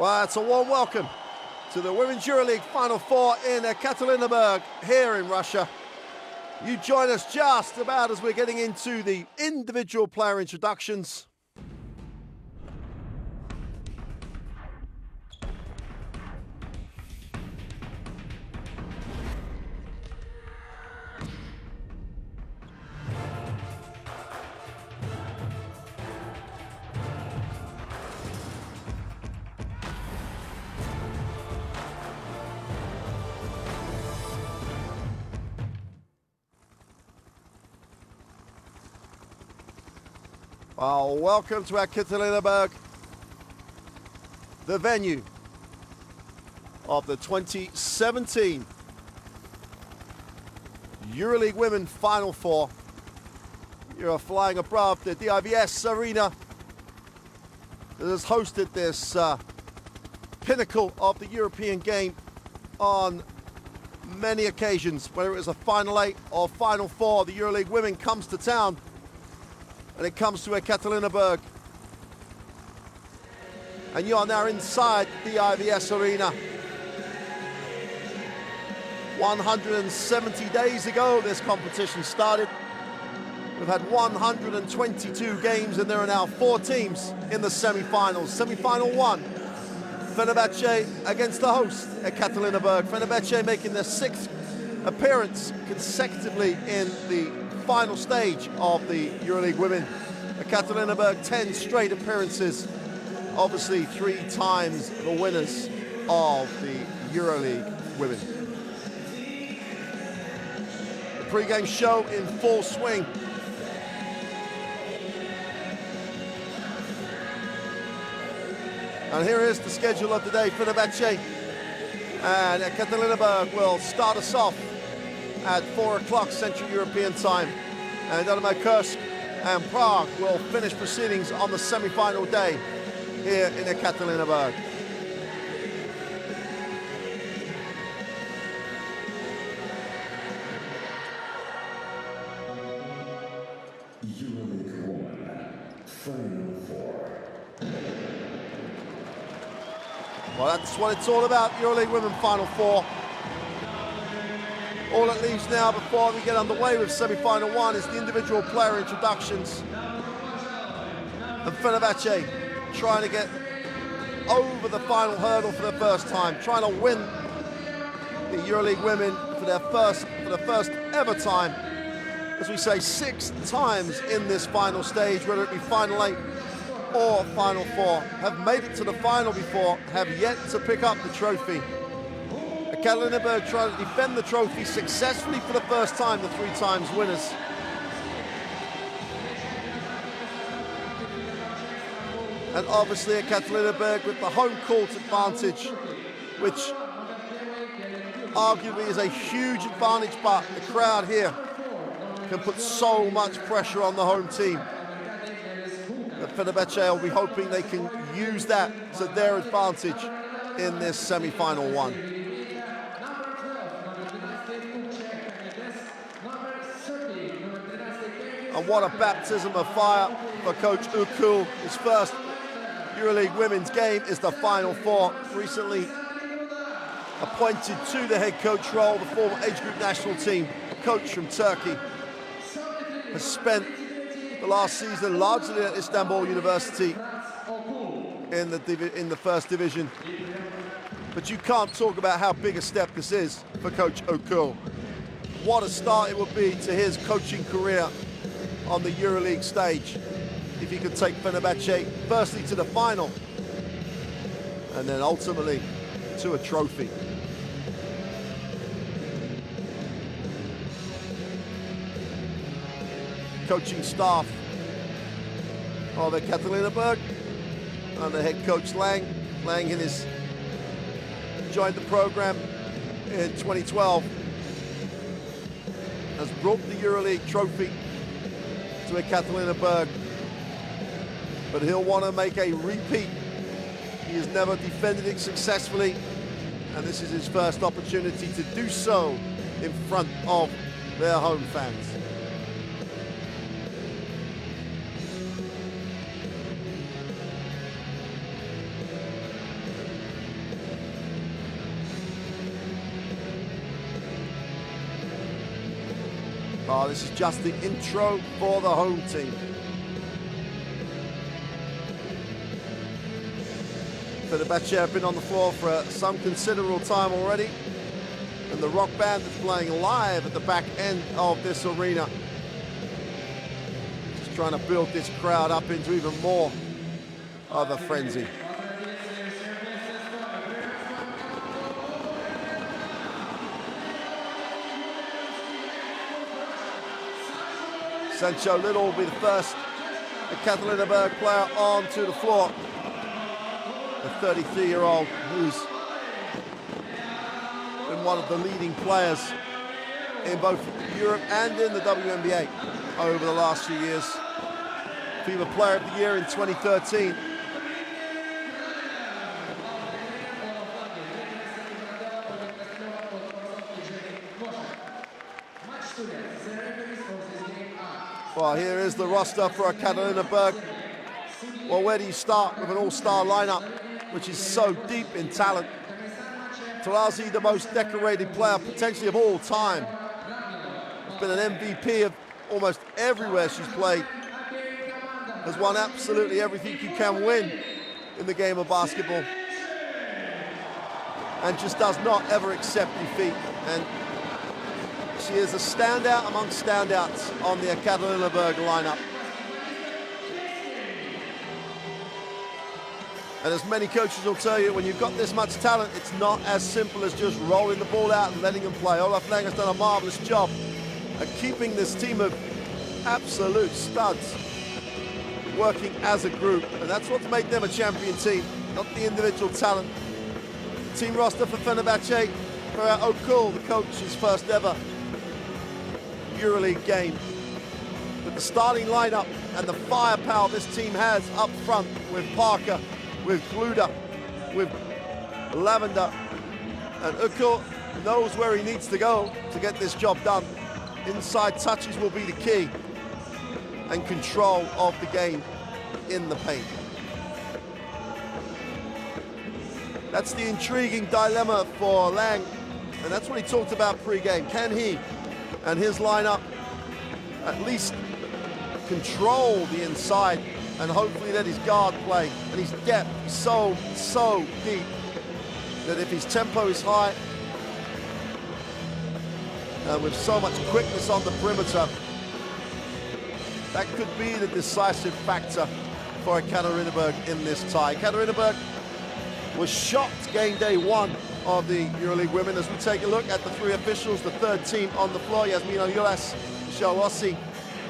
Well, it's a warm welcome to the Women's EuroLeague Final Four in Ekaterinburg here in Russia. You join us just about as we're getting into the individual player introductions. Well, welcome to Ekaterinburg, the venue of the 2017 EuroLeague Women Final Four. You're flying above the DIVS arena that has hosted this pinnacle of the European game on many occasions. Whether it was a Final 8 or Final 4, the EuroLeague Women comes to town. And it comes to Ekaterinburg. And you are now inside the IVS arena. 170 days ago, this competition started. We've had 122 games, and there are now 4 teams in the semi-finals. Semi-final 1, Fenerbahce against the host, Ekaterinburg. Fenerbahce making their 6th appearance consecutively in the final stage of the EuroLeague Women. Ekaterinburg, 10 straight appearances, obviously 3 times the winners of the EuroLeague Women. The pre-game show in full swing. And here is the schedule of the day. Fenerbahce and Ekaterinburg will start us off at 4 o'clock Central European time. And Dynamo Kursk and Prague will finish proceedings on the semi-final day here in Ekaterinburg. EuroLeague Women Final Four. Well, that's what it's all about, EuroLeague Women Final Four. All it leaves now before we get underway with semi-final one is the individual player introductions. And Fenerbahce trying to get over the final hurdle for the first time, trying to win the EuroLeague Women for the first ever time. As we say, 6 times in this final stage, whether it be Final 8 or Final 4, have made it to the final before, have yet to pick up the trophy. Ekaterinburg trying to defend the trophy successfully for the first time, the 3 times winners. And obviously Ekaterinburg with the home court advantage, which arguably is a huge advantage, but the crowd here can put so much pressure on the home team. But Fenerbahce will be hoping they can use that to their advantage in this semi-final one. And what a baptism of fire for Coach Ukul. His first EuroLeague Women's game is the Final Four. Recently appointed to the head coach role, the former age group national team coach from Turkey, has spent the last season largely at Istanbul University in the first division. But you can't talk about how big a step this is for Coach Ukul. What a start it would be to his coaching career on the EuroLeague stage if he could take Fenerbahce firstly to the final and then ultimately to a trophy. Coaching staff of Ekaterinburg under head coach Lang. Lang joined the program in 2012, has brought the EuroLeague trophy to Ekaterinburg, but he'll want to make a repeat. He has never defended it successfully, and this is his first opportunity to do so in front of their home fans. Oh, this is just the intro for the home team. Fenerbahce have been on the floor for some considerable time already, and the rock band that's playing live at the back end of this arena, just trying to build this crowd up into even more of a frenzy. Sancho Little will be the first Ekaterinburg player onto the floor. The 33-year-old who's been one of the leading players in both Europe and in the WNBA over the last few years. FIBA Player of the Year in 2013. Well, here is the roster for Ekaterinburg. Well, where do you start with an all-star lineup, which is so deep in talent? Tarazi, the most decorated player potentially of all time. Has been an MVP of almost everywhere she's played. Has won absolutely everything you can win in the game of basketball. And just does not ever accept defeat. And she is a standout amongst standouts on the Ekaterinburg lineup. And as many coaches will tell you, when you've got this much talent, it's not as simple as just rolling the ball out and letting them play. Olaf Lang has done a marvelous job at keeping this team of absolute studs working as a group. And that's what's made them a champion team, not the individual talent. Team roster for Fenerbahce, for Ukul, the coach, his first ever EuroLeague game. But the starting lineup and the firepower this team has up front with Parker, with Gluda, with Lavender, and Ukul knows where he needs to go to get this job done. Inside touches will be the key, and control of the game in the paint. That's the intriguing dilemma for Lang, and that's what he talked about pre-game. Can he and his lineup at least control the inside and hopefully let his guard play? And his depth so deep that if his tempo is high, with so much quickness on the perimeter, that could be the decisive factor for Ekaterinburg in this tie. Ekaterinburg was shocked game day one of the EuroLeague Women. As we take a look at the three officials, the third team on the floor, Yasmina Ulas, Michelle Rossi,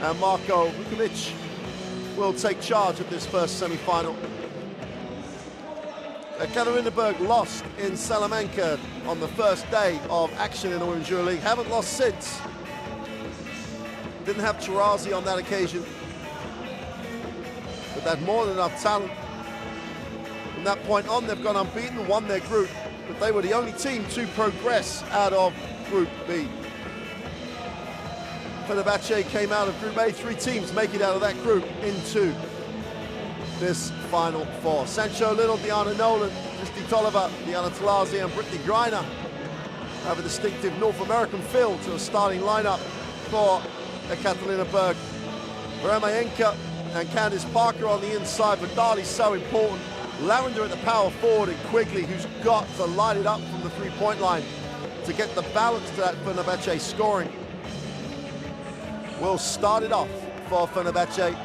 and Marko Vukovic will take charge of this first semi-final. Ekaterinburg lost in Salamanca on the first day of action in the Women's EuroLeague. Haven't lost since. Didn't have Tarazi on that occasion, but they had more than enough talent. From that point on, they've gone unbeaten, won their group, but they were the only team to progress out of Group B. Fenerbahce came out of Group A. 3 teams make it out of that group into this Final Four. Sancho Little, Diana Nolan, Christy Tolliver, Diana Talazi, and Brittany Griner have a distinctive North American feel to a starting lineup for Ekaterinburg. Veramayenka and Candice Parker on the inside, but Dali's so important. Lavender at the power forward, and Quigley, who's got to light it up from the three-point line to get the balance to that Fenerbahce scoring. Will start it off for Fenerbahce.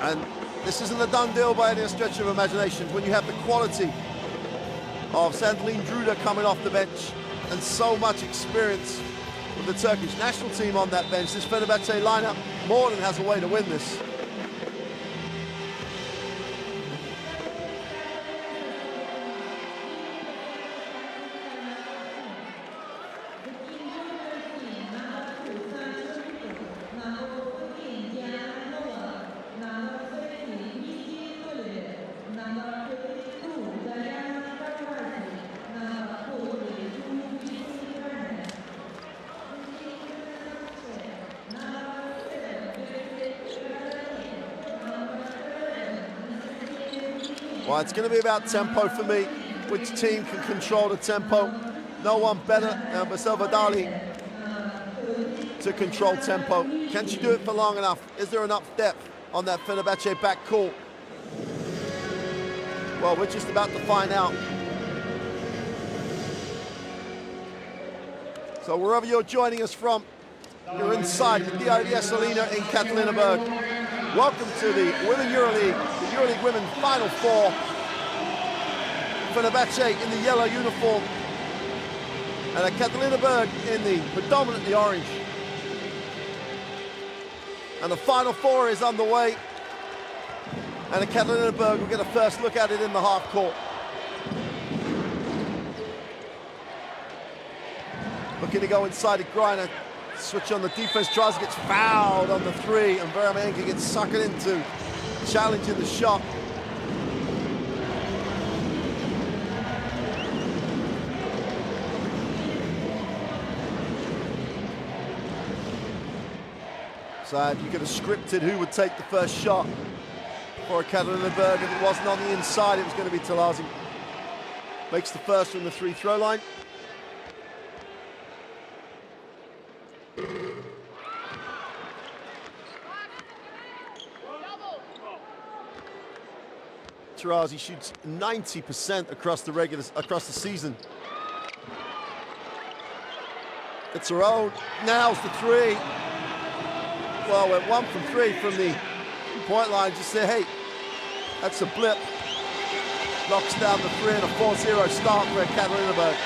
And this isn't a done deal by any stretch of imagination. When you have the quality of Sandeline Druder coming off the bench and so much experience with the Turkish national team on that bench, this Fenerbahce lineup more than has a way to win this. Well, it's going to be about tempo for me. Which team can control the tempo? No one better than Marcel Vadali to control tempo. Can she do it for long enough? Is there enough depth on that Fenerbahce backcourt? Well, we're just about to find out. So wherever you're joining us from, you're inside the DIDS Arena in Ekaterinburg. Welcome to the Women EuroLeague, the EuroLeague Women Final Four. Fenerbahce in the yellow uniform, and Ekaterinburg in the predominantly orange. And the Final Four is underway, and Ekaterinburg will get a first look at it in the half court. Looking to go inside to Griner. Switch on the defense, tries to get fouled on the three, and Veramenga gets suckered into challenging the shot. So you could have scripted who would take the first shot for Ekaterinburg. If it wasn't on the inside, it was going to be Talazi. Makes the first from the free throw line. Tarazi shoots 90% across the season. It's her own, nails the three. Well, went 1 from 3 from the point line. Just say, hey, that's a blip. Knocks down the three and a 4-0 start for Ekaterinburg.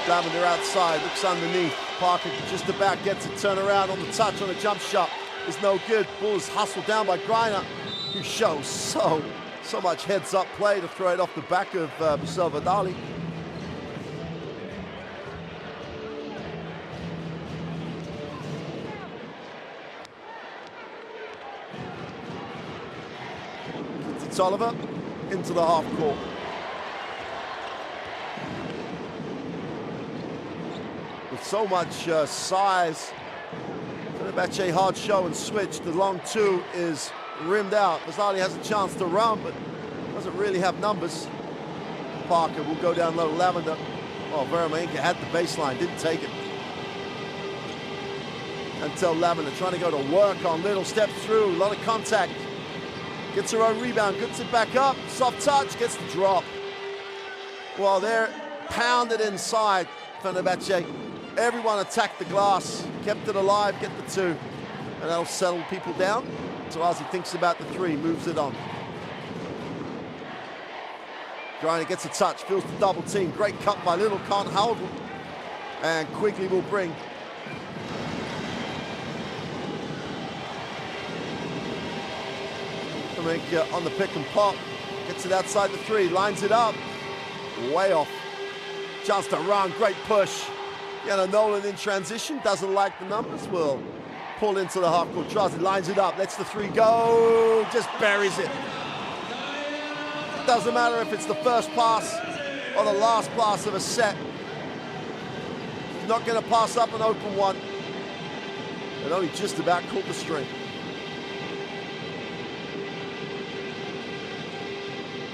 Lavender outside, looks underneath. Parker just about gets it, turn around on the touch on a jump shot. Is no good. Ball is hustled down by Griner, who shows so much heads-up play to throw it off the back of Marcel Vadali. Tolliver into the half court. With so much size, Fenerbahce hard show and switch. The long two is rimmed out. Mazzali has a chance to run, but doesn't really have numbers. Parker will go down low. Lavender. Oh, Veramenka had the baseline, didn't take it. Until Lavender trying to go to work on Little, steps through, a lot of contact. Gets her own rebound, gets it back up, soft touch, gets the drop. Well, they're pounded inside, Fenerbahce. Everyone attacked the glass, kept it alive, get the two. And that'll settle people down. So as he thinks about the three, moves it on. Griner gets a touch, feels the double team. Great cut by Little, can't hold him. And Quigley will bring. On the pick and pop, gets it outside the three, lines it up, way off. Chance to run, great push. Nolan in transition, doesn't like the numbers, will pull into the half-court, tries it, lines it up, lets the three go, just buries it. Doesn't matter if it's the first pass or the last pass of a set. He's not going to pass up an open one. And only just about caught the string.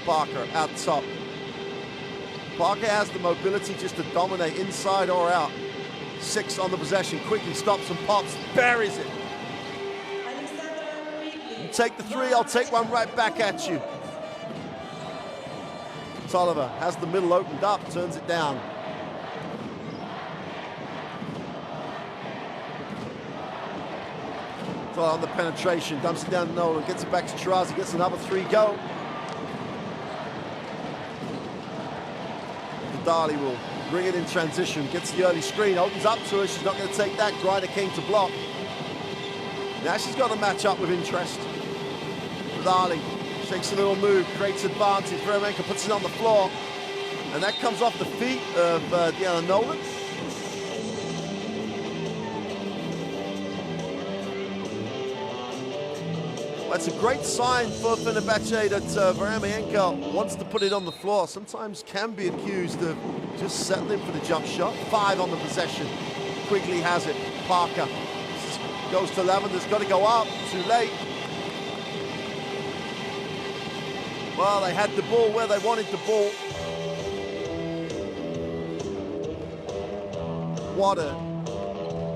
Parker out top. Parker has the mobility just to dominate inside or out. 6 on the possession, quickly stops and pops, buries it. You take the three, I'll take one right back at you. Tolliver has the middle opened up, turns it down. So on the penetration, dumps it down to Nolan, gets it back to Taurasi, gets another three go. Dali will bring it in transition, gets the early screen, opens up to her, she's not going to take that. Griner came to block. Now she's got to match up with interest. Dali shakes a little move, creates advantage. Veramenka puts it on the floor, and that comes off the feet of Deanna Nolan. That's a great sign for Fenerbahce that Veramenka wants to put it on the floor. Sometimes can be accused of just settling for the jump shot. 5 on the possession. Quigley has it. Parker goes to Lavender's, got to go up. Too late. Well, they had the ball where they wanted the ball. What a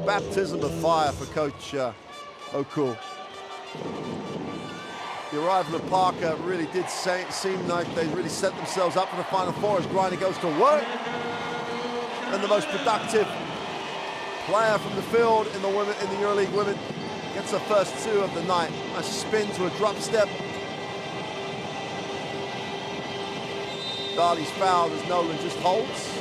baptism of fire for Coach O'Cool. The arrival of Parker really did seem like they really set themselves up for the Final Four as Griner goes to work. And the most productive player from the field in the EuroLeague Women gets her first 2 of the night. A spin to a drop step. Dali's fouled as Nolan just holds.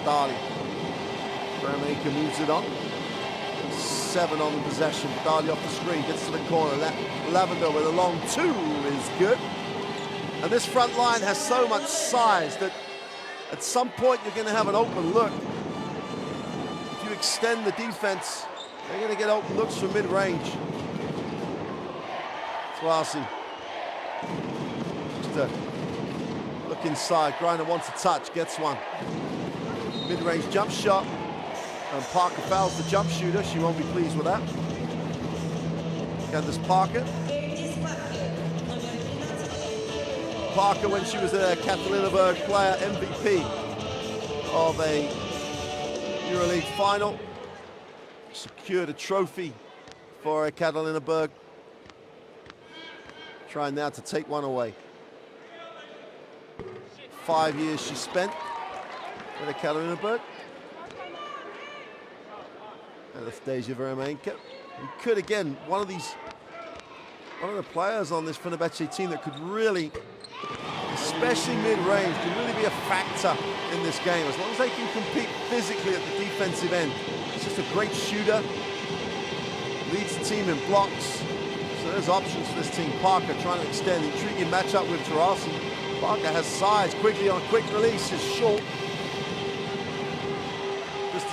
Dali. Veramenka moves it on. 7 on the possession. Dali off the screen, gets to the corner. Lavender with a long 2 is good. And this front line has so much size that at some point you're going to have an open look. If you extend the defense, they're going to get open looks from mid-range. Taurasi. Just a look inside. Griner wants a touch, gets one. Mid-range jump shot, and Parker fouls the jump shooter. She won't be pleased with that. Candace Parker. Parker, when she was a Ekaterinburg player, MVP of a EuroLeague final, secured a trophy for Ekaterinburg. Trying now to take one away. 5 years she spent with Ekaterinburg. Anastasia Veramenka. We could, again, one of the players on this Fenerbahce team that could really, especially mid-range, can really be a factor in this game. As long as they can compete physically at the defensive end. It's just a great shooter. Leads the team in blocks. So there's options for this team. Parker trying to extend, intriguing matchup with Taurasi. Parker has size, quickly on a quick release, is short.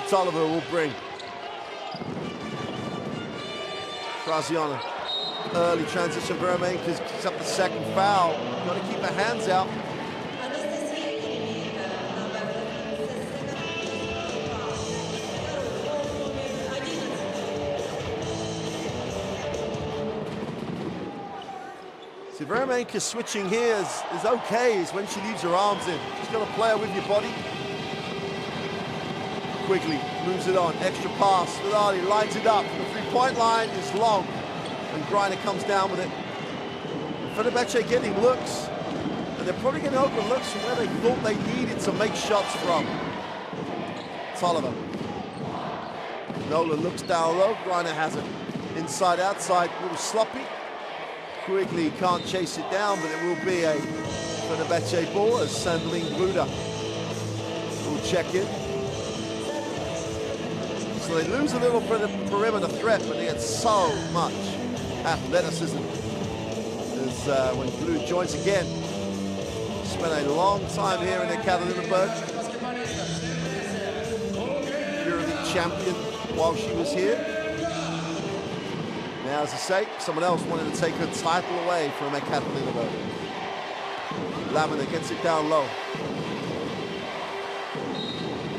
Tolliver will bring. Graziano. Early transition. Vermanikis picks up the second foul. Got to keep her hands out. See, Vermanikis switching here is okay, is when she leaves her arms in. She's got to play her with your body. Quickly moves it on. Extra pass. Vidali lines it up. The three-point line is long. And Griner comes down with it. Fenerbahce getting looks, and they're probably going to open looks from where they thought they needed to make shots from. Tolliver. Nola looks down low. Griner has it. Inside, outside, a little sloppy. Quigley can't chase it down, but it will be a Fenerbahce ball as Sandrine Gruda will check in. So they lose a little bit of perimeter threat, but they get so much athleticism as when Blue joins again. Spent a long time here in Ekaterinburg. EuroLeague champion while she was here. Now, as I say, someone else wanted to take her title away from Ekaterinburg. Lavender gets it down low.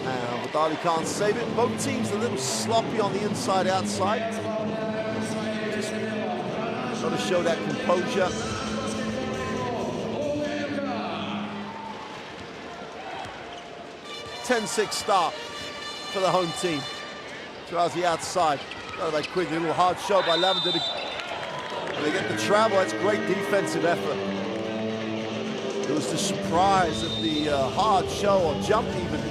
And Vidali can't save it. Both teams a little sloppy on the inside, outside. Just got to show that composure. (10-6) start for the home team. Tarazi outside. Got to make quickly. A little hard show by Lavender. They get the travel. That's great defensive effort. It was the surprise of the hard show or jump even.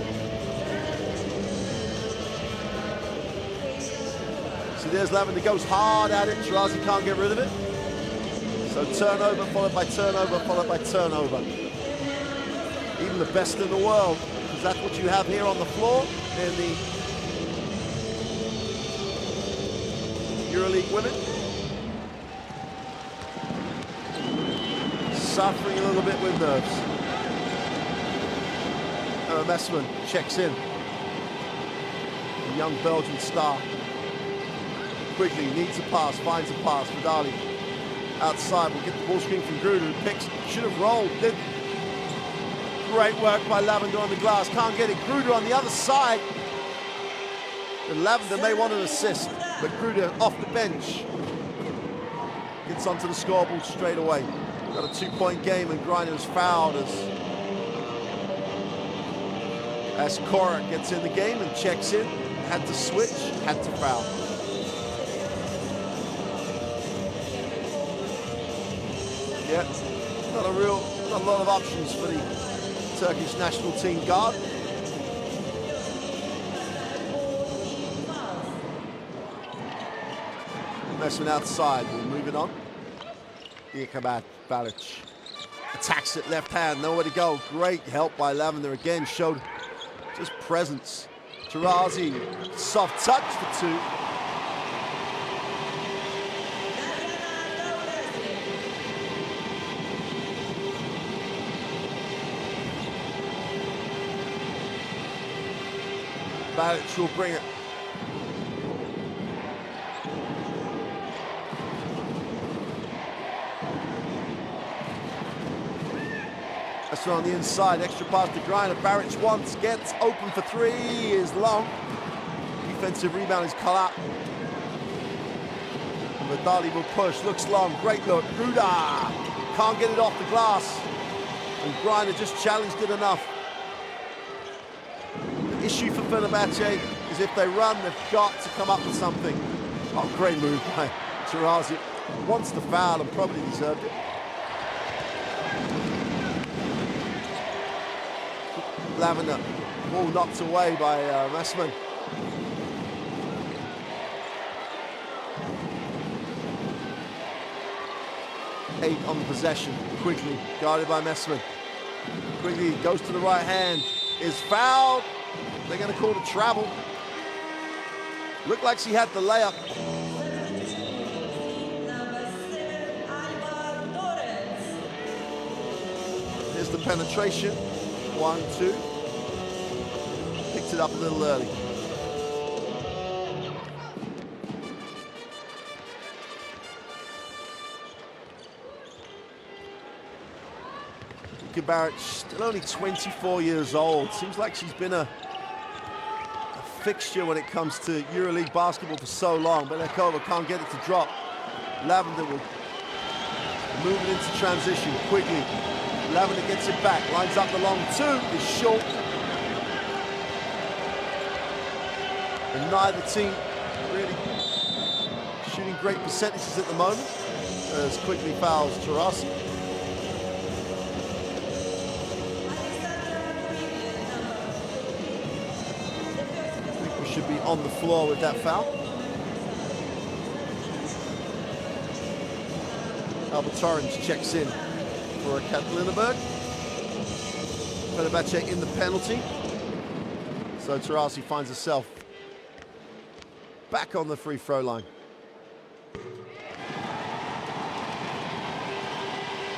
See, there's Lavender, goes hard at it. Tarazi can't get rid of it. So turnover, followed by turnover, followed by turnover. Even the best in the world, because that's what you have here on the floor in the EuroLeague Women. Suffering a little bit with nerves. Emma Messman checks in. The young Belgian star. Quickly needs a pass, finds a pass. Vidali outside will get the ball screen from Gruder, who picks, should have rolled, didn't. Great work by Lavender on the glass, can't get it. Gruder on the other side. And Lavender may want an assist, but Gruder off the bench. Gets onto the scoreboard straight away. Got a 2-point game, and Griner is fouled as Cora gets in the game and checks in. Had to switch, had to foul. Yeah, not a lot of options for the Turkish national team guard. Messman outside, we're moving on. Balic attacks it, left hand, nowhere to go. Great help by Lavender again, showed just presence. Tarazi, soft touch for two. Balic will bring it. That's on the inside, extra pass to Griner. Baric once gets open for three, is long. Defensive rebound is cut out. And Vidali will push, looks long, great look. Gruda can't get it off the glass. And Griner just challenged it enough. The issue for Fenerbahce is if they run, they've got to come up with something. Oh, great move by Tarazi. Wants the foul and probably deserved it. Lavender, ball knocked away by Messman. Eight on the possession, quickly guarded by Messman. Quickly goes to the right hand, is fouled. They're going to call it travel. Looked like she had the layup. Here's the penetration. 1-2. Picked it up a little early. Baric, still only 24 years old. Seems like she's been a fixture when it comes to EuroLeague basketball for so long, but Ekova can't get it to drop. Lavender will move it into transition quickly. Lavender gets it back, lines up the long two, is short. And neither team really shooting great percentages at the moment, as quickly fouls Tarasi. Should be on the floor with that foul. Albert Torrens checks in for Ekaterinburg. Fenerbahce in the penalty. So Tarasi finds herself back on the free throw line.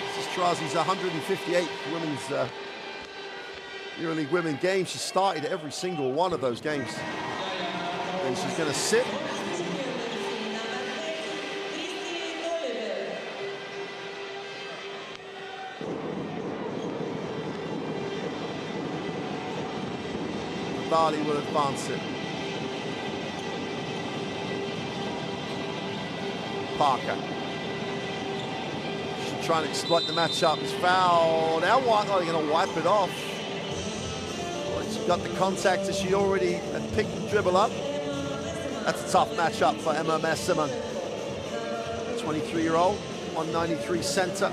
This is Tarasi's 158th women's EuroLeague Women game. She started every single one of those games. And she's going to sit. Dali will advance it. Parker. Should try and exploit the matchup. He's fouled. Now what? Oh, they're going to wipe it off. Well, she got the contact as she already had picked the dribble up. That's a tough matchup for UMMC Simon. 23-year-old, 193 center.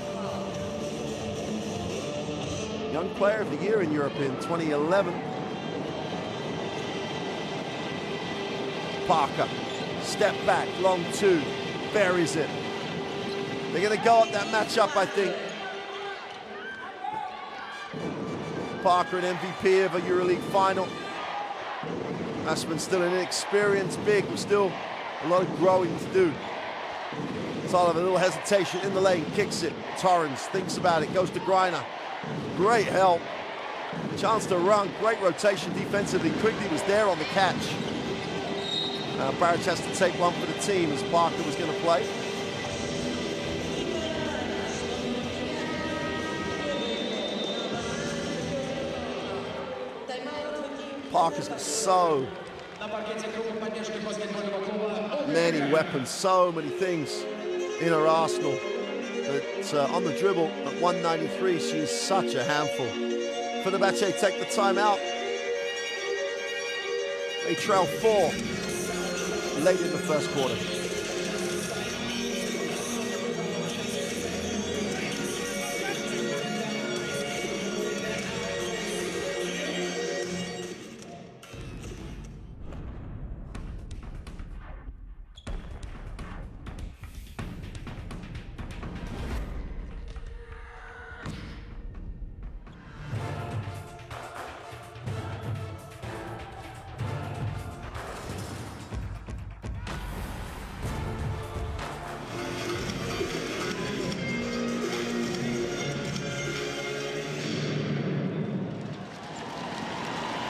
Young Player of the Year in Europe in 2011. Parker, step back, long two, buries it. They're going to go at that matchup, I think. Parker, an MVP of a EuroLeague final. Aspen still an inexperienced big, with still a lot of growing to do. Sullivan, a little hesitation in the lane, kicks it. Torrens thinks about it, goes to Greiner. Great help. Chance to run, great rotation defensively. Quigley was there on the catch. Baric has to take one for the team as Parker was going to play. Parker's got so many weapons, so many things in her arsenal. But on the dribble at 193, she is such a handful. Fenerbahce take the timeout. They trail 4 late in the first quarter.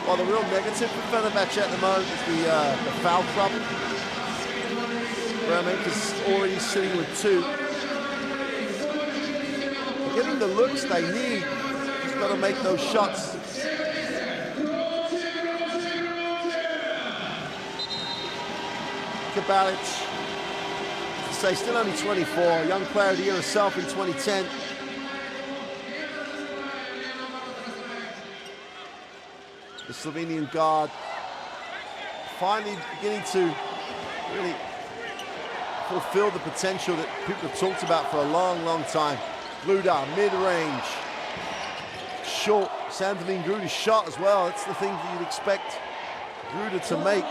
Well, the real negative for Fenerbahce at the moment is the foul trouble. Bremaker's already sitting with 2. They're getting the looks they need. Just got to make those shots. Kabalic, to say, still only 24. Young Player of the Year herself in 2010. The Slovenian guard finally beginning to really fulfill the potential that people have talked about for a long, long time. Gluda, mid-range, short. Sandelin Gruda's shot as well. That's the thing that you'd expect Gruda to make.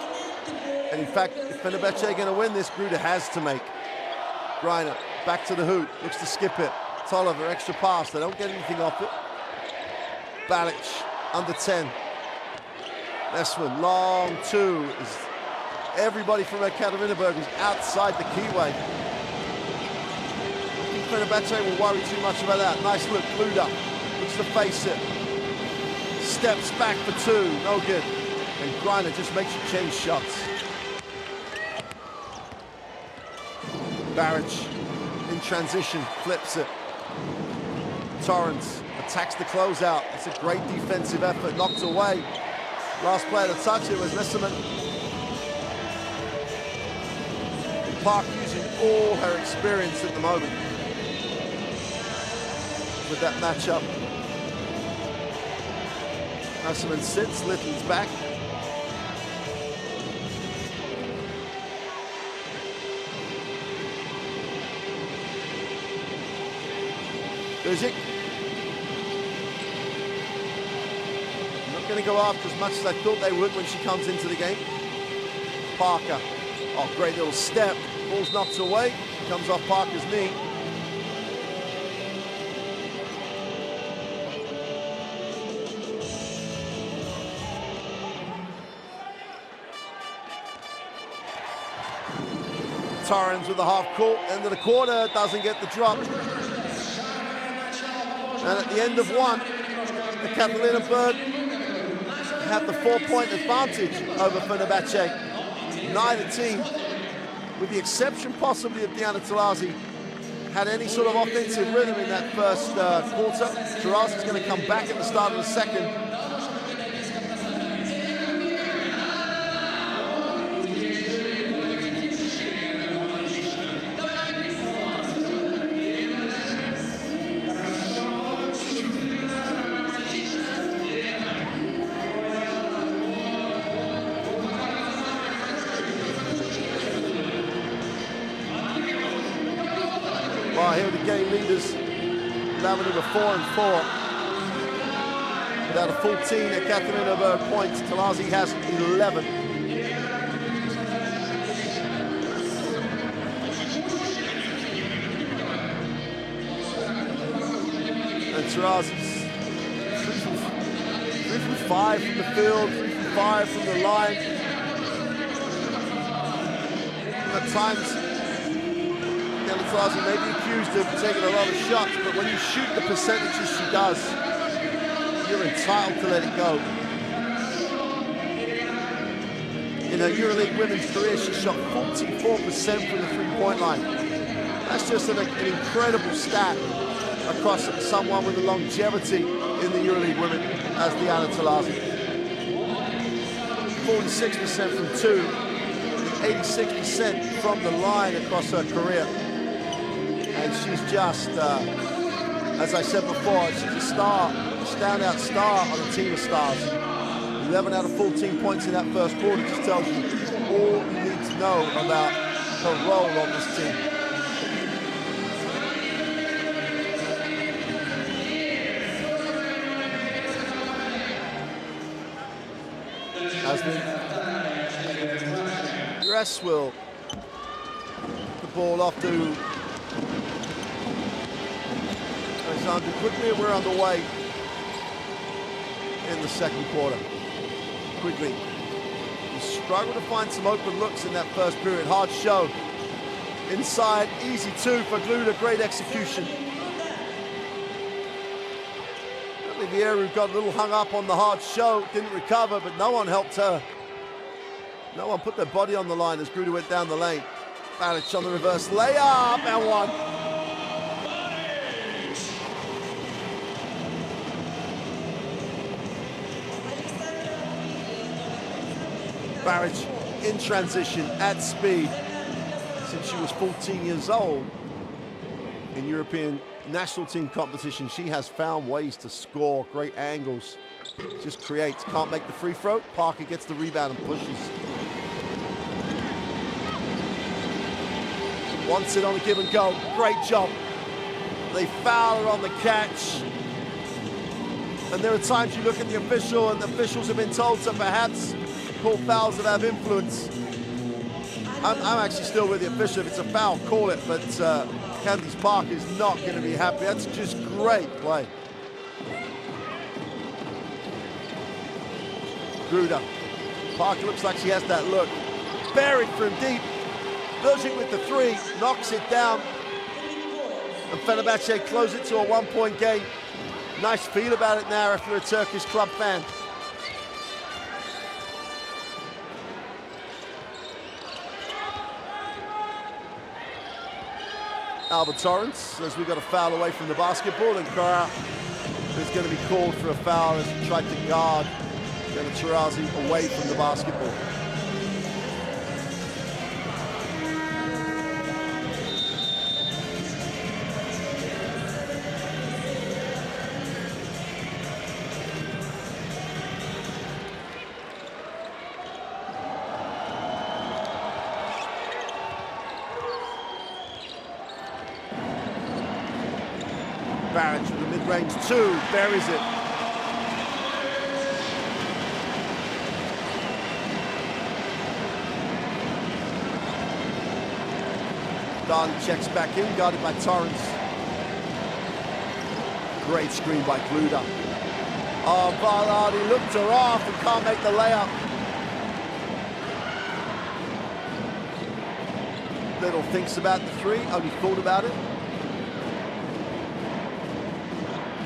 And in fact, if Fenerbahce are going to win this, Gruda has to make. Greiner, back to the hoop, looks to skip it. Tolliver, extra pass, they don't get anything off it. Balic, under 10. Eswin, long 2. Everybody from Ekaterinburg is outside the keyway. I think Fenerbahce will worry too much about that. Nice look, Gluda looks to face it. Steps back for 2, no good. And Greiner just makes you change shots. Baric in transition, flips it. Torrens attacks the closeout. It's a great defensive effort, knocked away. Last player to touch it was Messerman. Park using all her experience at the moment with that matchup. Messerman sits, Little's back. Uzik. Not going to go after as much as I thought they would when she comes into the game. Parker. Oh, great little step. Ball's knocked away. Comes off Parker's knee. Torrens with the half court. End of the quarter. Doesn't get the drop. And at the end of one, Ekaterinburg have the 4-point advantage over Fenerbahce. Neither team, with the exception possibly of Diana Taurasi, had any sort of offensive rhythm in that first quarter. Taurasi is going to come back at the start of the second. Here are the game leaders, Lavender 4-4. Without a full team, Ekaterinburg points. Taurasi has 11. And Taurasi's 3 from 5 from the field, 3 from 5 from the line. And at times, Taurasi may be accused of taking a lot of shots, but when you shoot the percentages she does, you're entitled to let it go. In her EuroLeague Women's career, she shot 44% from the three-point line. That's just an incredible stat across someone with the longevity in the EuroLeague Women as Diana Taurasi. 46% from 2, 86% from the line across her career. And she's just, as I said before, she's a star, a standout star on a team of stars. 11 out of 14 points in that first quarter just tells you all you need to know about her role on this team. RUS will put the ball off to Quickly, and we're underway in the second quarter. Quickly, you struggle to find some open looks in that first period. Hard show. Inside, easy two for Gluda, great execution. Oliviero got a little hung up on the hard show, didn't recover, but no one helped her. No one put their body on the line as Gruda went down the lane. Baric on the reverse layup, and one. Baric in transition at speed. Since she was 14 years old in European national team competition, she has found ways to score, great angles. Just creates, can't make the free throw. Parker gets the rebound and pushes. Wants it on a give and go, great job. They foul her on the catch. And there are times you look at the official and the officials have been told to perhaps call fouls that have influence. I'm actually still with the official. If it's a foul, call it, but Candice Parker is not going to be happy. That's just great play. Gruda. Parker looks like she has that look. Buried from deep. Vilcik with the three, knocks it down. And Fenerbahce close it to a one-point game. Nice feel about it now if you're a Turkish club fan. Albert Torrance, as we got a foul away from the basketball, and Kara is going to be called for a foul as he tried to guard Tarazi away from the basketball. Barrett with the mid-range two, buries it. Darley checks back in, guarded by Torrance. Great screen by Kluda. Oh, Varladi looked her off and can't make the layup. Little thinks about the three, only thought about it.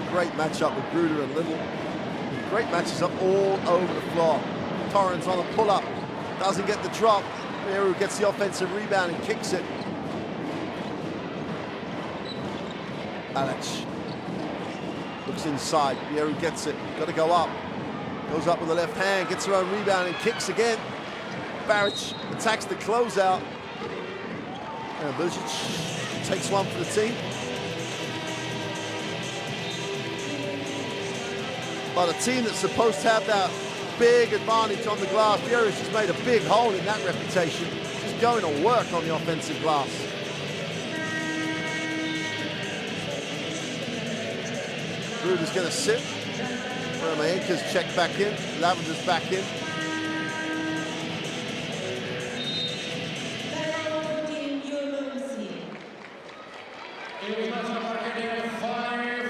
Great matchup with Gruder and Little. Great matches up all over the floor. Torrance on a pull-up, doesn't get the drop. Meru gets the offensive rebound and kicks it. Alex looks inside. Meru gets it, got to go up. Goes up with the left hand, gets her own rebound and kicks again. Baric attacks the closeout. And Bilcic takes one for the team. But a team that's supposed to have that big advantage on the glass, Furious has made a big hole in that reputation. Just going to work on the offensive glass. Gruder's going to sit. Vermaenka's checked back in. Lavender's back in.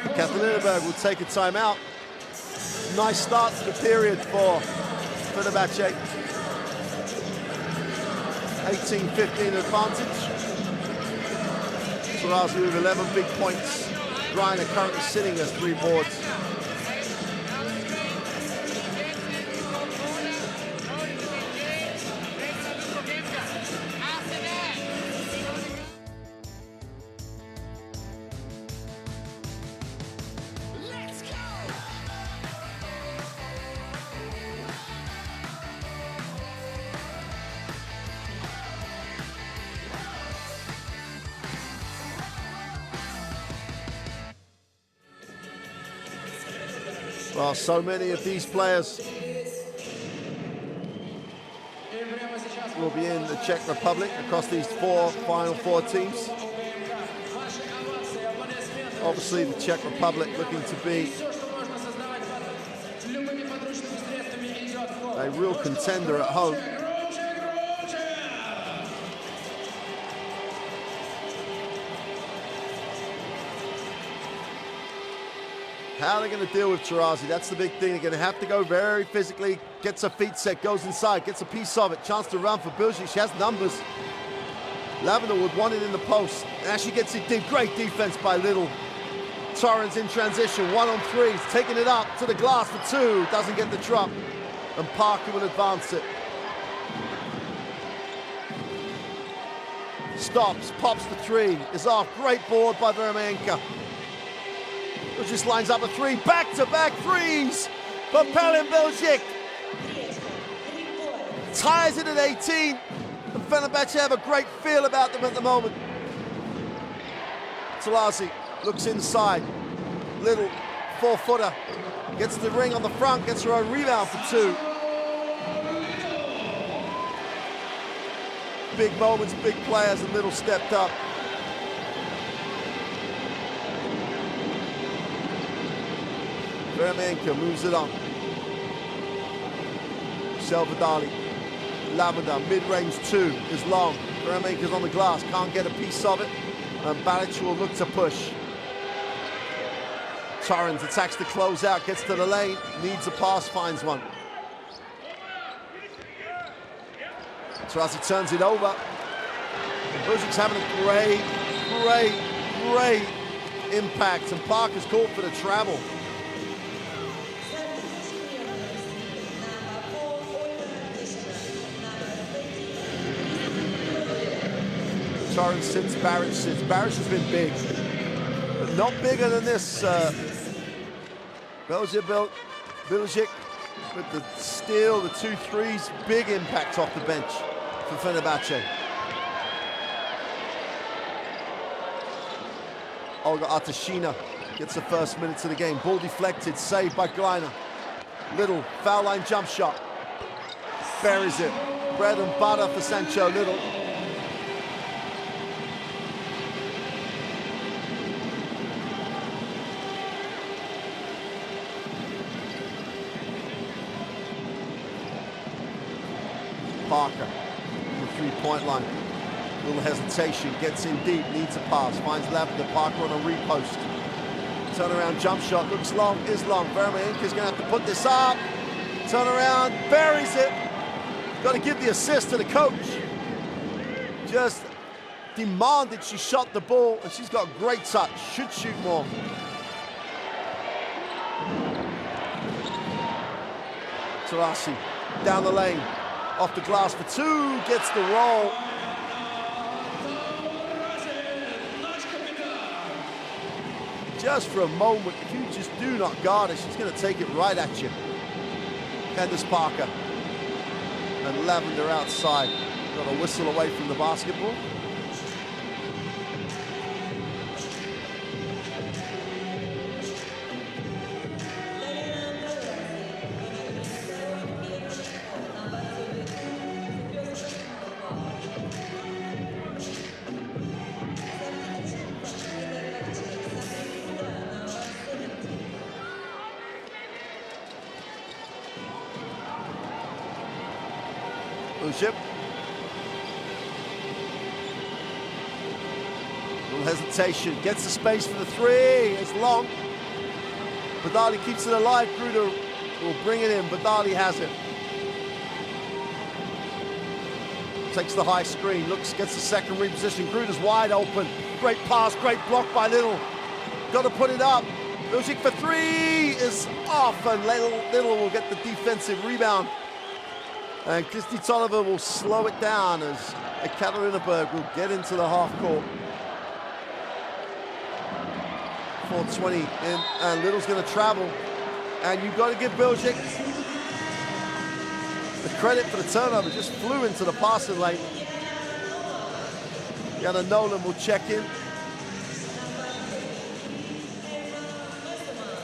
Ekaterinburg will take a timeout. Nice start to the period for Fenerbahce. 18-15 advantage. Tarazi with 11 big points. Griner currently sitting as 3 boards. Well, so many of these players will be in the Czech Republic across these final four teams. Obviously, the Czech Republic looking to be a real contender at home. How are they going to deal with Tarazi? That's the big thing. They're going to have to go very physically, gets her feet set, goes inside, gets a piece of it. Chance to run for Bilcic. She has numbers. Lavender would want it in the post. Now she gets it deep. Great defense by Little. Torrance in transition, 1 on 3. He's taking it up to the glass for 2. Doesn't get the drop. And Parker will advance it. Stops, pops the 3. Is off. Great board by Vermaenka. Just lines up a 3, back-to-back threes for Pelin Bilcic. Ties it at 18. And Fenerbahce have a great feel about them at the moment. Tarazi looks inside. Little 4-footer. Gets the ring on the front, gets her own rebound for 2. Big moments, big players, and Little stepped up. Vermaenka moves it on. Selvadali. Lavender, mid-range 2 is long. Vermaenka's on the glass, can't get a piece of it. And Balic will look to push. Torrance attacks the closeout, gets to the lane, needs a pass, finds one. Tarazi turns it over. Buzic's having a great impact. And Parker's called for the travel. Torrance sits, Baric sits. Baric has been big, but not bigger than this. Belgic with the steal, the 2 threes, big impact off the bench for Fenerbahce. Olga Artashina gets the first minutes of the game. Ball deflected, saved by Gleiner. Little, foul line jump shot. Buries it. Bread and butter for Sancho Little. Parker, the three-point line. Little hesitation, gets in deep, needs a pass, finds Lavender. Parker on a repost. Turnaround jump shot, looks long, is long. Vermeenka's gonna have to put this up. Turn around, buries it. Got to give the assist to the coach. Just demanded she shot the ball, and she's got great touch, should shoot more. Tarasi down the lane, off the glass for 2, gets the roll. Just for a moment, if you just do not guard her, she's going to take it right at you. Candace Parker and Lavender outside. Got a whistle away from the basketball. Ship. Little hesitation, gets the space for the 3, it's long. Badali keeps it alive, Gruder will bring it in, Badali has it. Takes the high screen, looks, gets the second reposition, Gruder's wide open. Great pass, great block by Little. Got to put it up. Lucic for 3 is off, and Little will get the defensive rebound. And Kristi Tolliver will slow it down as Ekaterinburg will get into the half court. 4:20 in, and Little's going to travel. And you've got to give Belgic the credit for the turnover. Just flew into the passing lane. Jana Nolan will check in.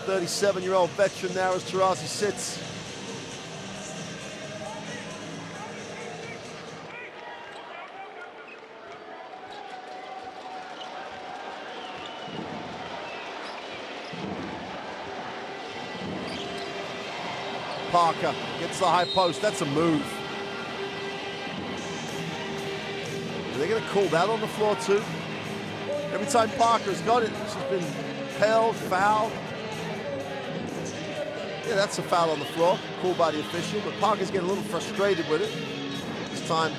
37-year-old veteran now as Tarasi sits. Parker gets the high post, that's a move. Are they going to call that on the floor too? Every time Parker's got it, she's been held, fouled. Yeah, that's a foul on the floor, called by the official, but Parker's getting a little frustrated with it. This time,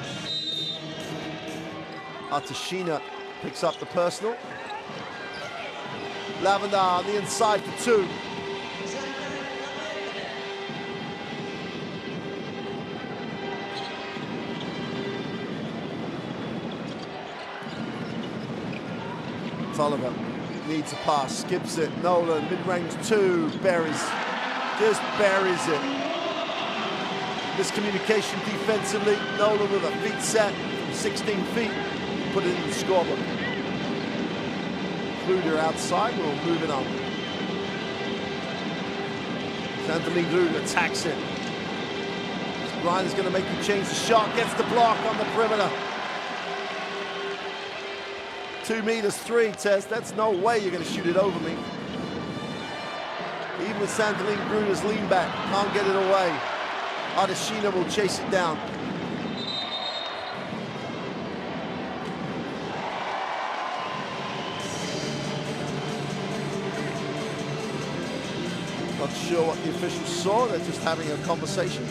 Artashina picks up the personal. Lavender on the inside for 2. Tolliver needs a pass, skips it. Nolan, mid-range 2, buries. Just buries it. Miscommunication defensively. Nolan with a feet set from 16 feet. Put it in the scorebook. Gruder outside, we'll move it on. Santaline Gruder attacks it. Ryan is going to make him change the shot, gets the block on the perimeter. 2 meters 3, Tez. That's no way you're going to shoot it over me. Even with Santaline Gruder's lean back, can't get it away. Artashina will chase it down. Not sure what the officials saw, they're just having a conversation.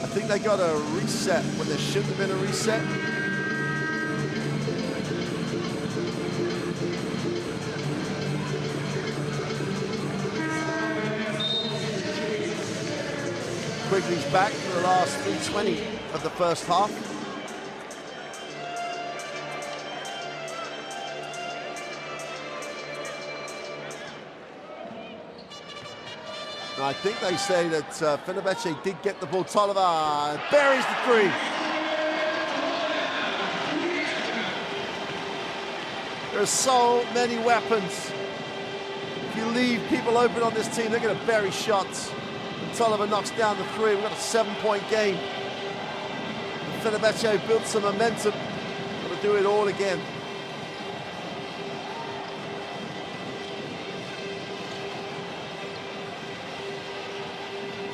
I think they got a reset when there shouldn't have been a reset. Quigley's back for the last 3:20. of the first half. Now, I think they say that Fenerbahce did get the ball. Tolliver buries the three. There are so many weapons. If you leave people open on this team, they're going to bury shots. And Tolliver knocks down the three. We've got a 7-point game. And Fenerbahce built some momentum. Got to do it all again.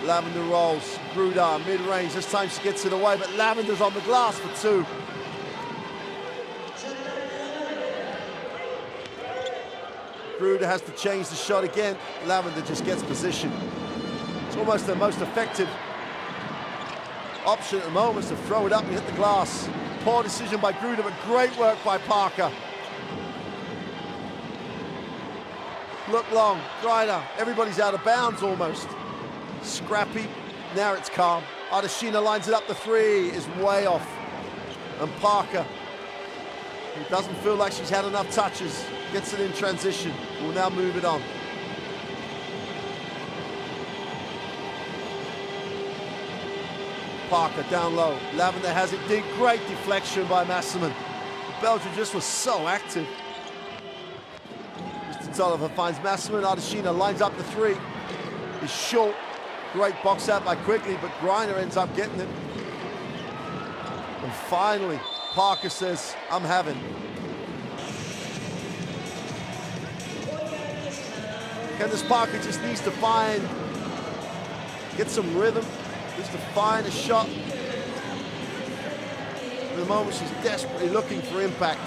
Lavender rolls. Gruda mid-range. This time she gets it away, but Lavender's on the glass for two. Gruda has to change the shot again. Lavender just gets position. It's almost the most effective option at the moment, is to throw it up and hit the glass. Poor decision by Gruda, but great work by Parker. Look long, Griner, everybody's out of bounds almost. Scrappy, now it's calm. Ardashina lines it up, the three is way off. And Parker, who doesn't feel like she's had enough touches, gets it in transition. We'll now move it on. Parker down low. Lavender has it deep. Great deflection by Masserman. Belgium just was so active. Mr. Tolliver finds Masserman. Ardashina lines up the three. He's short. Great box out by Quigley, but Griner ends up getting it. And finally, Parker says, I'm having. Candace Parker just needs to get some rhythm, needs to find a shot. At the moment, she's desperately looking for impact.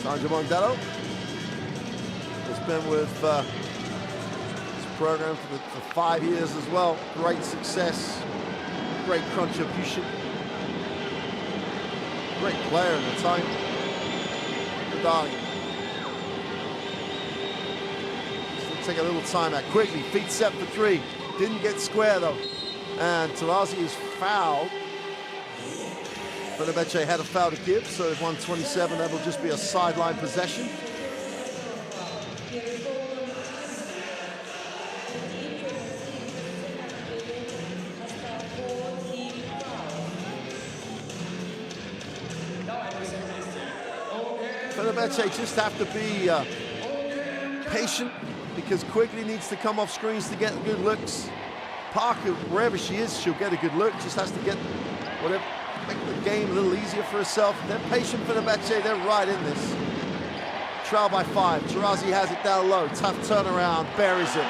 Sandra Mondello has been with this program for 5 years as well. Great success, great contribution, great player at the time. Good darling. Just take a little time out. Quickly, feet set for three. Didn't get square though. And Tarazi is fouled. Fenerbahce had a foul to give, so at 1:27, that will just be a sideline possession. Fenerbahce just have to be patient, because Quigley needs to come off screens to get good looks. Parker, wherever she is, she'll get a good look. Just has to get whatever, make the game a little easier for herself. They're patient for Fenerbahce, they're right in this. Trail by 5, Tarazi has it down low, tough turnaround, buries it.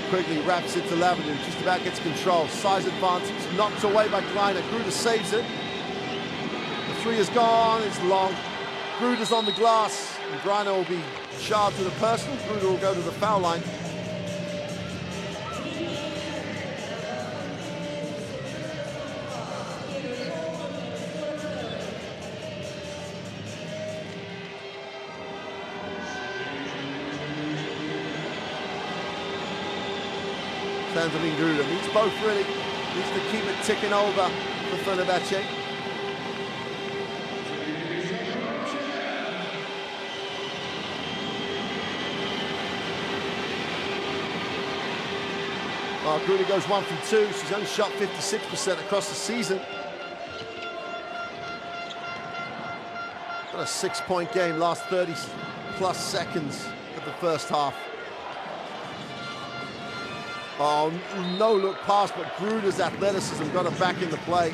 Quigley wraps it to Lavender, just about gets control. Size advantage, knocked away by Griner. Gruda saves it. The three is gone, it's long. Gruda's on the glass, and Griner will be charged with a personal. Gruda will go to the foul line. Sandrine Gruda needs both really, needs to keep it ticking over for Fenerbahce. Well, Gruda goes 1 from 2. She's only shot 56% across the season. Got a 6-point game, last 30 plus seconds of the first half. Oh, no look pass, but Gruda's athleticism got her back in the play.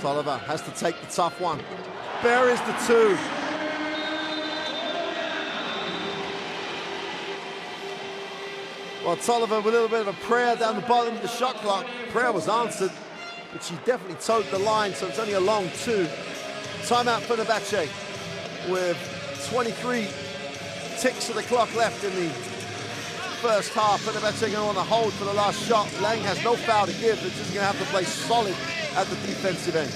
Tolliver has to take the tough one. Buries the two. Well, Tolliver with a little bit of a prayer down the bottom of the shot clock. Prayer was answered, but she definitely towed the line, so it's only a long 2. Timeout Fenerbahce with 23 ticks of the clock left in the first half. Fenerbahce going to want to hold for the last shot. Lang has no foul to give. They're just going to have to play solid at the defensive end.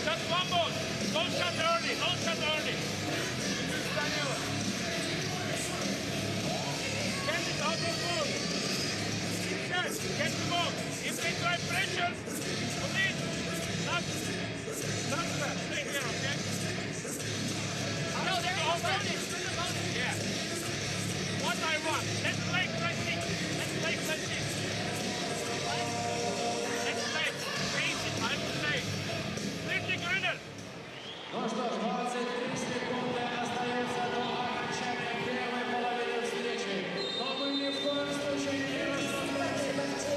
Just one more. Don't shot early. Don't shot early. Get it out of ball. Get the ball. If they try pressure, please, not stay here, okay? No, they're all opponent. Yeah. What I want. Let's play classic. Let's play classic. Let's play basic, I would say. Clear the greener. Ну что ж, 23 секунды остается до окончания первой половины встречи. Но мы ни в коем случае не расстраиваемся.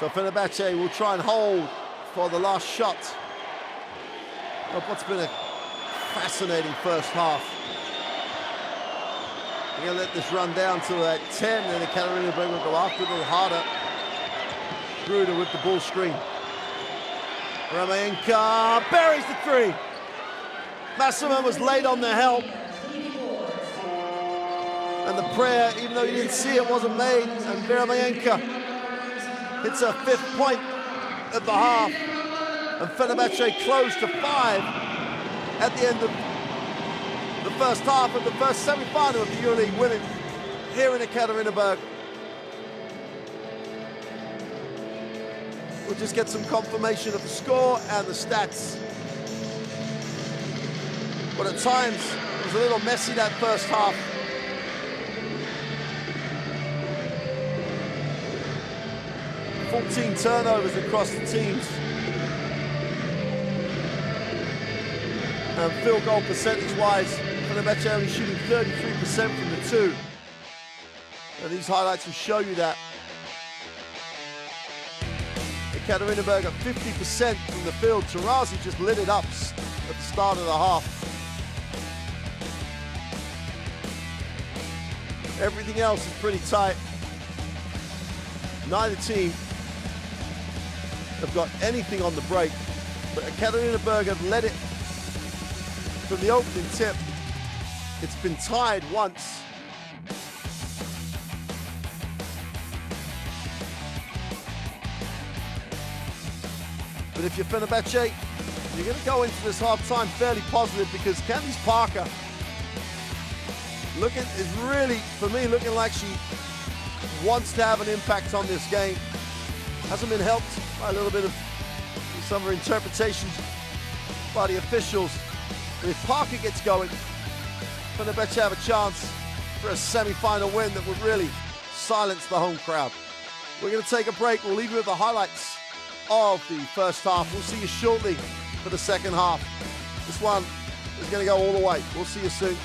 So Fenerbahce will try and hold for the last shot of what's been a fascinating first half. We're going to let this run down to that 10, and the Ekaterinburg will go after it a little harder. Gruder with the ball screen. Ramayenka buries the 3. Massima was late on the help. And the prayer, even though you didn't see it, wasn't made. And Ramayenka hits her 5th point at the half. And Fenerbahce closed to 5 at the end of the first half of the first semi-final of the EuroLeague Women here in Ekaterinburg. We'll just get some confirmation of the score and the stats. But at times, it was a little messy that first half. Fourteen turnovers across the teams. And field goal percentage-wise, Fenerbahce only shooting 33% from the 2. And these highlights will show you that. Ekaterinburg at 50% from the field. Tarazi just lit it up at the start of the half. Everything else is pretty tight. Neither team have got anything on the break, but Ekaterinburg have led it from the opening tip. It's been tied once. But if you're Fenerbahce, you're going to go into this half-time fairly positive, because Candice Parker is really, for me, looking like she wants to have an impact on this game. Hasn't been helped by a little bit of some of her interpretations by the officials. But if Parker gets going, Fenerbahce have a chance for a semi-final win that would really silence the home crowd. We're going to take a break. We'll leave you with the highlights of the first half. We'll see you shortly for the second half. This one is going to go all the way. We'll see you soon.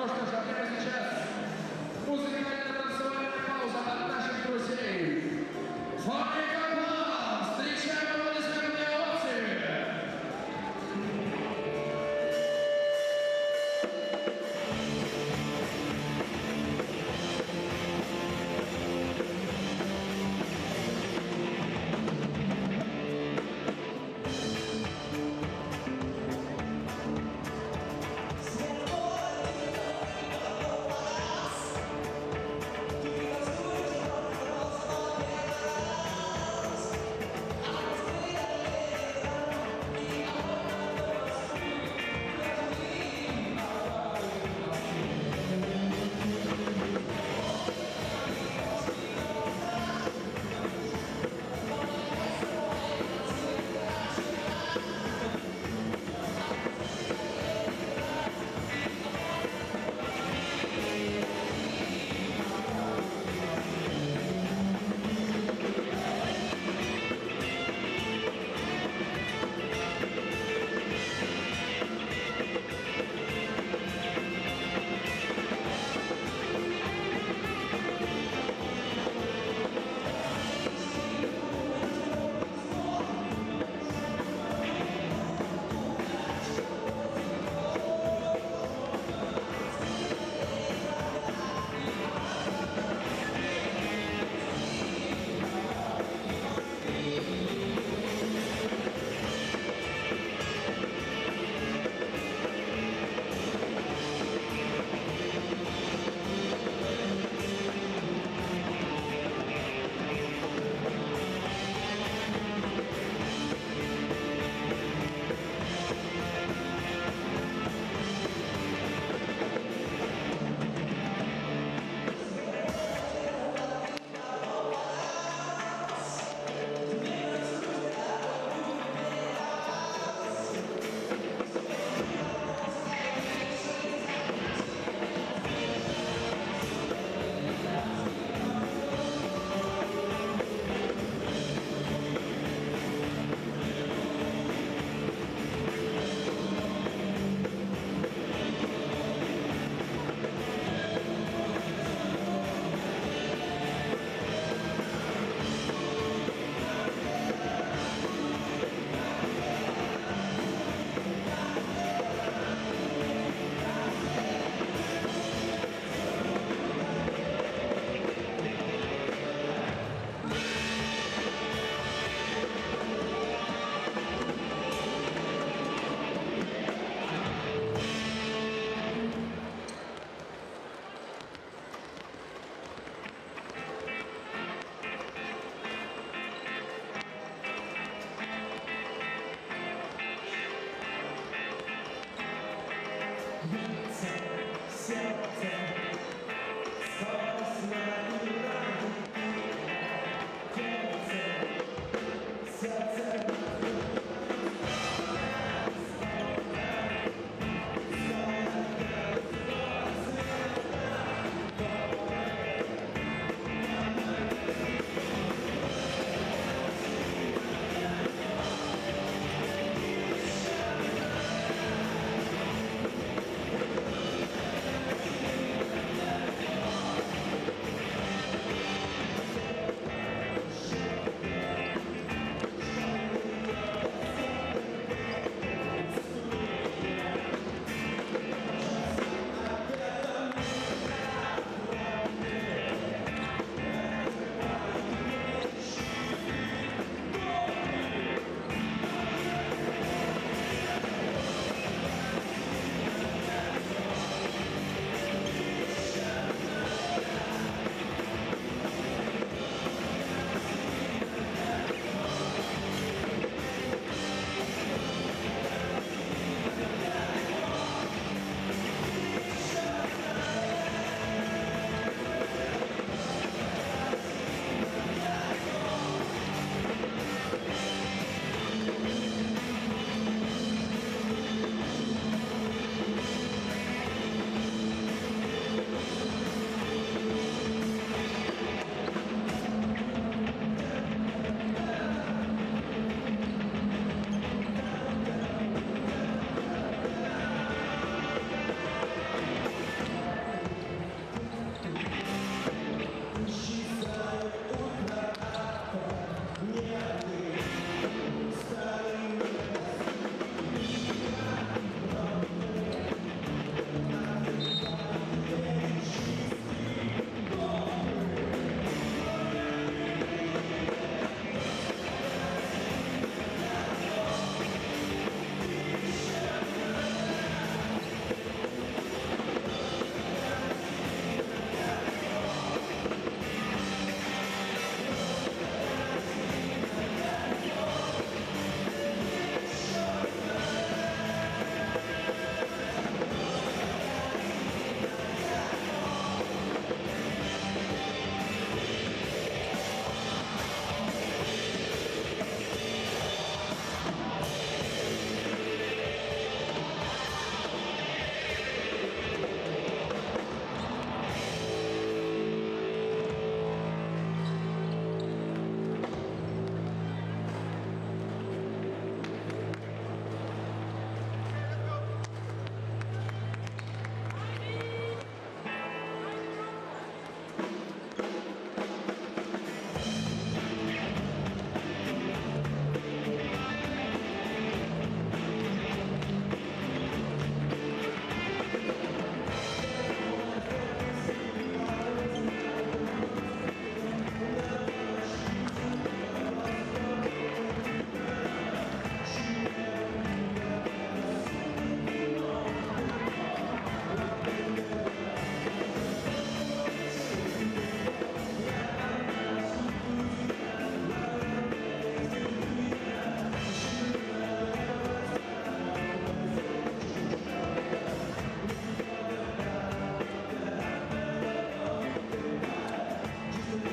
Ну что ж, а прямо сейчас музыкальная танцевальная пауза от наших друзей. FIBA! Встречаем аплодисментные овации!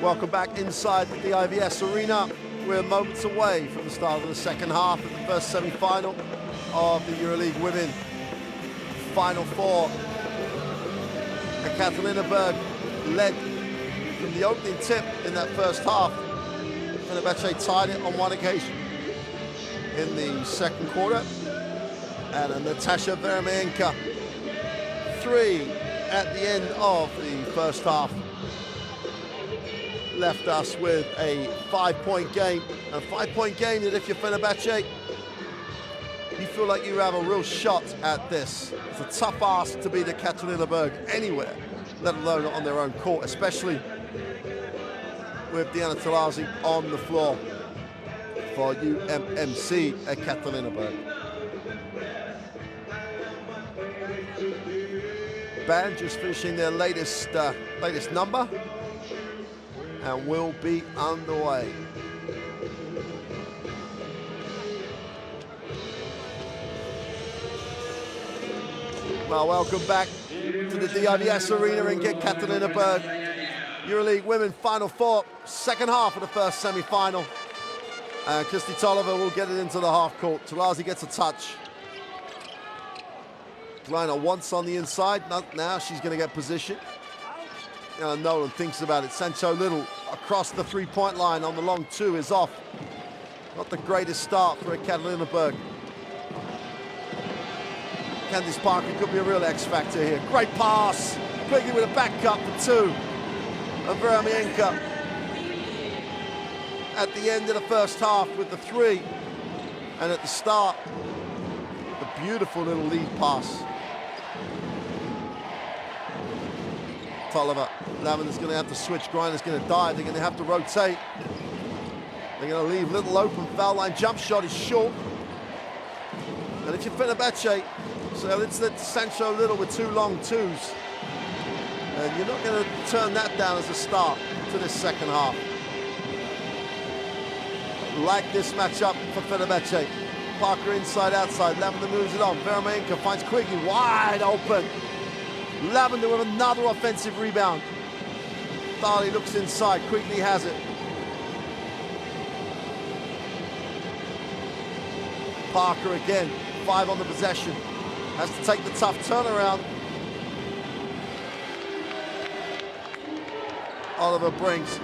Welcome back inside the IVS Arena. We're moments away from the start of the second half of the first semi-final of the EuroLeague Women Final Four. Ekaterinburg led from the opening tip in that first half. Fenerbahce tied it on one occasion in the second quarter. And a Natasha Veremeenka 3 at the end of the first half left us with a 5-point game. A 5-point game that if you're Fenerbahce, you feel like you have a real shot at this. It's a tough ask to beat Ekaterinburg anywhere, let alone on their own court, especially with Diana Taurasi on the floor for UMMC Ekaterinburg. Band just finishing their latest number and will be underway. Well, welcome back to the DIVS Arena in Ekaterinburg. EuroLeague Women Final Four, second half of the first semi-final. And Kristi Tolliver will get it into the half court. Taurasi gets a touch. Greiner once on the inside, now she's going to get position. Nolan thinks about it. Sancho Little across the three-point line on the long two is off. Not the greatest start for Ekaterinburg. Candice Parker could be a real X factor here. Great pass, quickly with a back cut for two. And Veremeenka at the end of the first half with the three. And at the start, the beautiful little lead pass. Tolliver, Lavender's going to have to switch. Greiner's going to dive. They're going to have to rotate. They're going to leave Little open. Foul line jump shot is short. And if you're Fenerbahce, so it's that Sancho Little with two long twos. And you're not going to turn that down as a start to this second half. Like this matchup for Fenerbahce. Parker inside, outside. Lavender moves it on. Veremeenka finds Quigley wide open. Lavender with another offensive rebound. Dali looks inside. Quigley has it. Parker again. 5 on the possession. Has to take the tough turnaround. Oliver brings.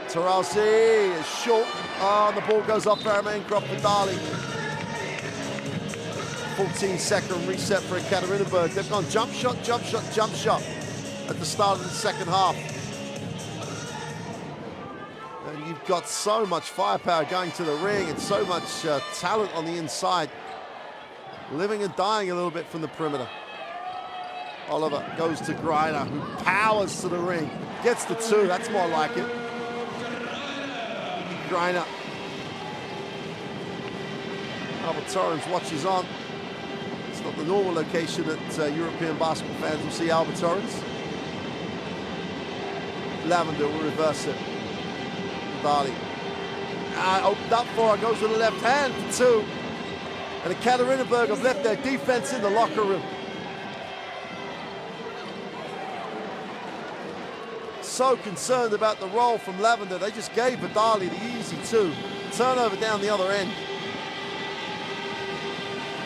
Taurasi is short. Oh, and the ball goes off Veremeenka off for Dali. 14-second reset for Ekaterinburg. They've gone jump shot, jump shot, jump shot at the start of the second half. And you've got so much firepower going to the ring and so much talent on the inside. Living and dying a little bit from the perimeter. Oliver goes to Greiner, who powers to the ring. Gets the two, that's more like it. Greiner. Albert Torrens watches on. It's not the normal location that European basketball fans will see Albert Torrens. Lavender will reverse it. Dali. Opened up for her, goes with the left hand for two. And Ekaterinburg have left their defense in the locker room. So concerned about the roll from Lavender, they just gave Vidali the easy two. Turnover down the other end.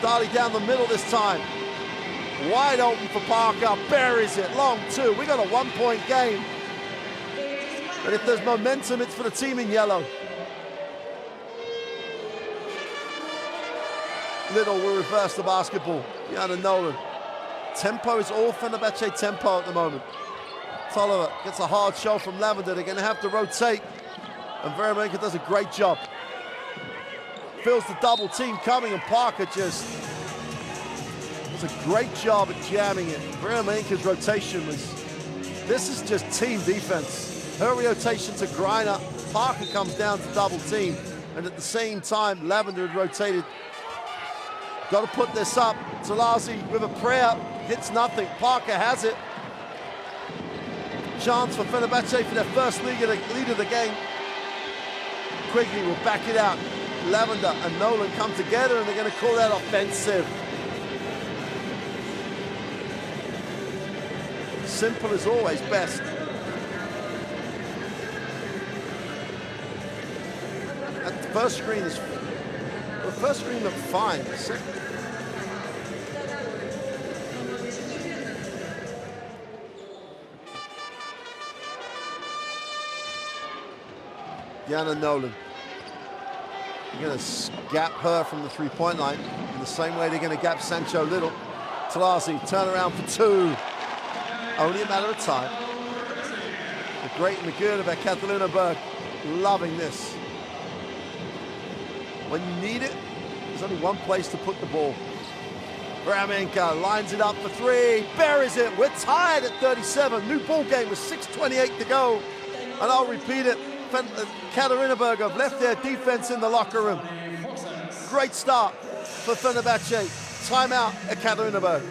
Dali down the middle this time. Wide open for Parker, buries it, long two. We got a 1-point game. And if there's momentum, it's for the team in yellow. Little will reverse the basketball. Diana Nolan. Tempo is all Fenerbahce tempo at the moment. Tolliver gets a hard shot from Lavender. They're going to have to rotate. And Veremeenka does a great job. Feels the double team coming, and Parker just does a great job at jamming it. Veremeenka's rotation was, this is just team defense. Her rotation to Greiner. Parker comes down to double team. And at the same time, Lavender had rotated. Got to put this up. Taurasi with a prayer, hits nothing. Parker has it. Chance for Fenerbahce for their first lead of the game. Quigley will back it out. Lavender and Nolan come together and they're going to call that offensive. Simple as always, best. first screen looked fine. The second, Yana Nolan. You're going to gap her from the three-point line in the same way they're going to gap Sancho Little. Tlazi, turn around for two. Only a matter of time. The great and the good of Ekaterinburg, loving this. When you need it, there's only one place to put the ball. Vramenka lines it up for three, buries it. We're tied at 37. New ball game with 6:28 to go. And I'll repeat it. Ekaterinburg have left their defense in the locker room. Great start for Fenerbahce. Timeout, Ekaterinburg.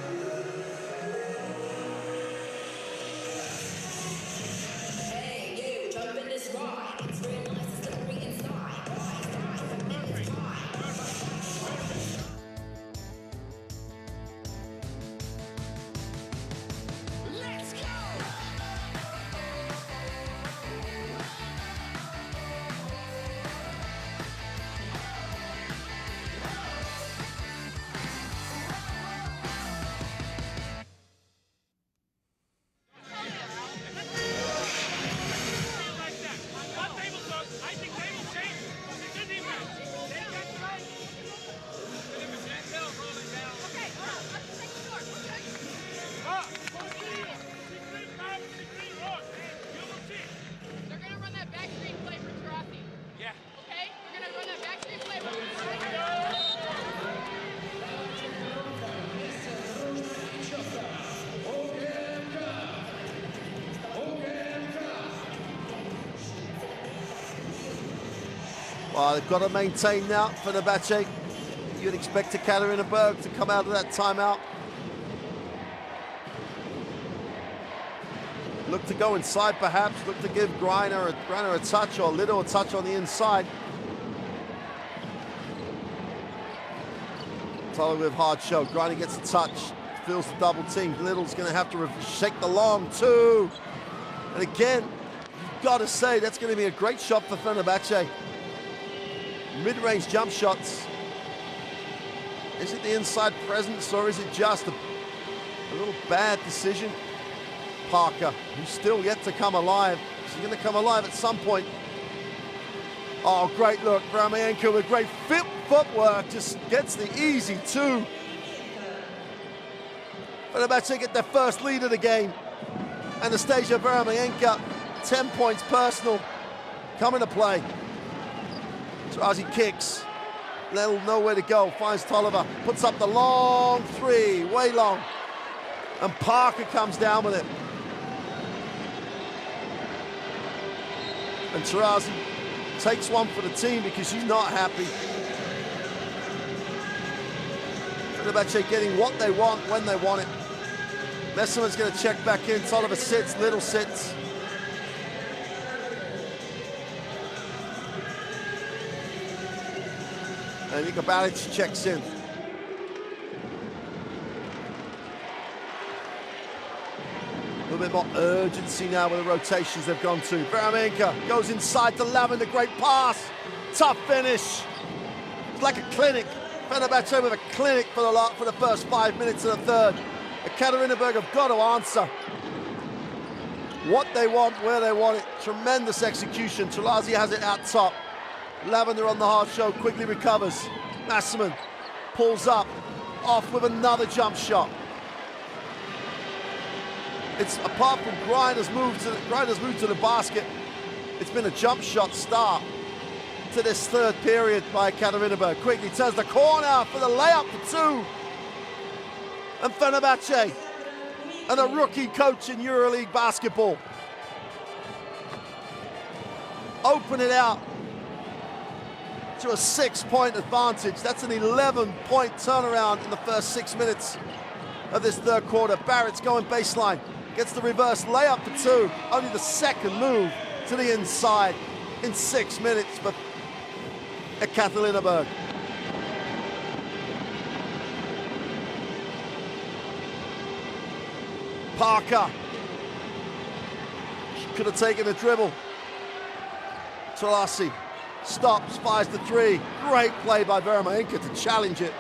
Well, they've got to maintain now for Fenerbahce. You'd expect Ekaterinburg to come out of that timeout. Look to go inside perhaps, look to give Greiner a touch, or Little a touch on the inside. Tyler with hard show. Greiner gets a touch, feels the double team. Little's going to have to shake the long two. And again, you've got to say that's going to be a great shot for Fenerbahce. Mid-range jump shots. Is it the inside presence or is it just a little bad decision? Parker, who's still yet to come alive. Is he going to come alive at some point? Oh, great look. Vramenka with great footwork just gets the easy two. Fenerbahce get their first lead of the game. Anastasia Vramenka, 10 points personal, coming to play. Tlazi kicks, Little nowhere to go, finds Tolliver, puts up the long three, way long. And Parker comes down with it. And Tlazi takes one for the team because she's not happy. Fenerbahce getting what they want when they want it. Messerman's going to check back in, Tolliver sits, Little sits. And Balic checks in. A little bit more urgency now with the rotations they've gone to. Vramenka goes inside to Lavin, a great pass. Tough finish. It's like a clinic. Fenerbahce with a clinic for the first 5 minutes of the third. Ekaterinburg have got to answer what they want, where they want it. Tremendous execution. Tlazi has it out top. Lavender on the hard show, quickly recovers. Masserman pulls up, off with another jump shot. It's apart from Greiner's move to the basket, it's been a jump shot start to this third period by Ekaterinburg. Quickly turns the corner for the layup for two. And Fenerbahce, and a rookie coach in EuroLeague basketball, open it out to a 6-point advantage. That's an 11-point turnaround in the first 6 minutes of this third quarter. Barrett's going baseline, gets the reverse layup for two. Only the second move to the inside in 6 minutes for Ekaterinburg. Parker. She could have taken a dribble. Tlazi Stops, fires the three. Great play by Vermaenka to challenge it.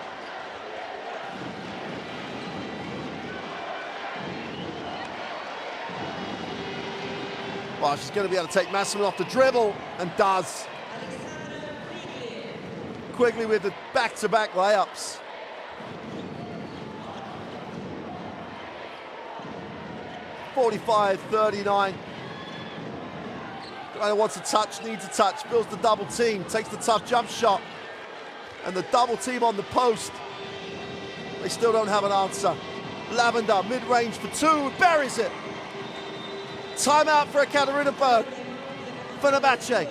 Well, she's going to be able to take Massimo off the dribble, and does. Quigley with the back-to-back layups. (45-39). Griner wants a touch, needs a touch, builds the double team, takes the tough jump shot. And the double team on the post. They still don't have an answer. Lavender, mid-range for two, buries it. Timeout for Ekaterinburg. Fenerbahce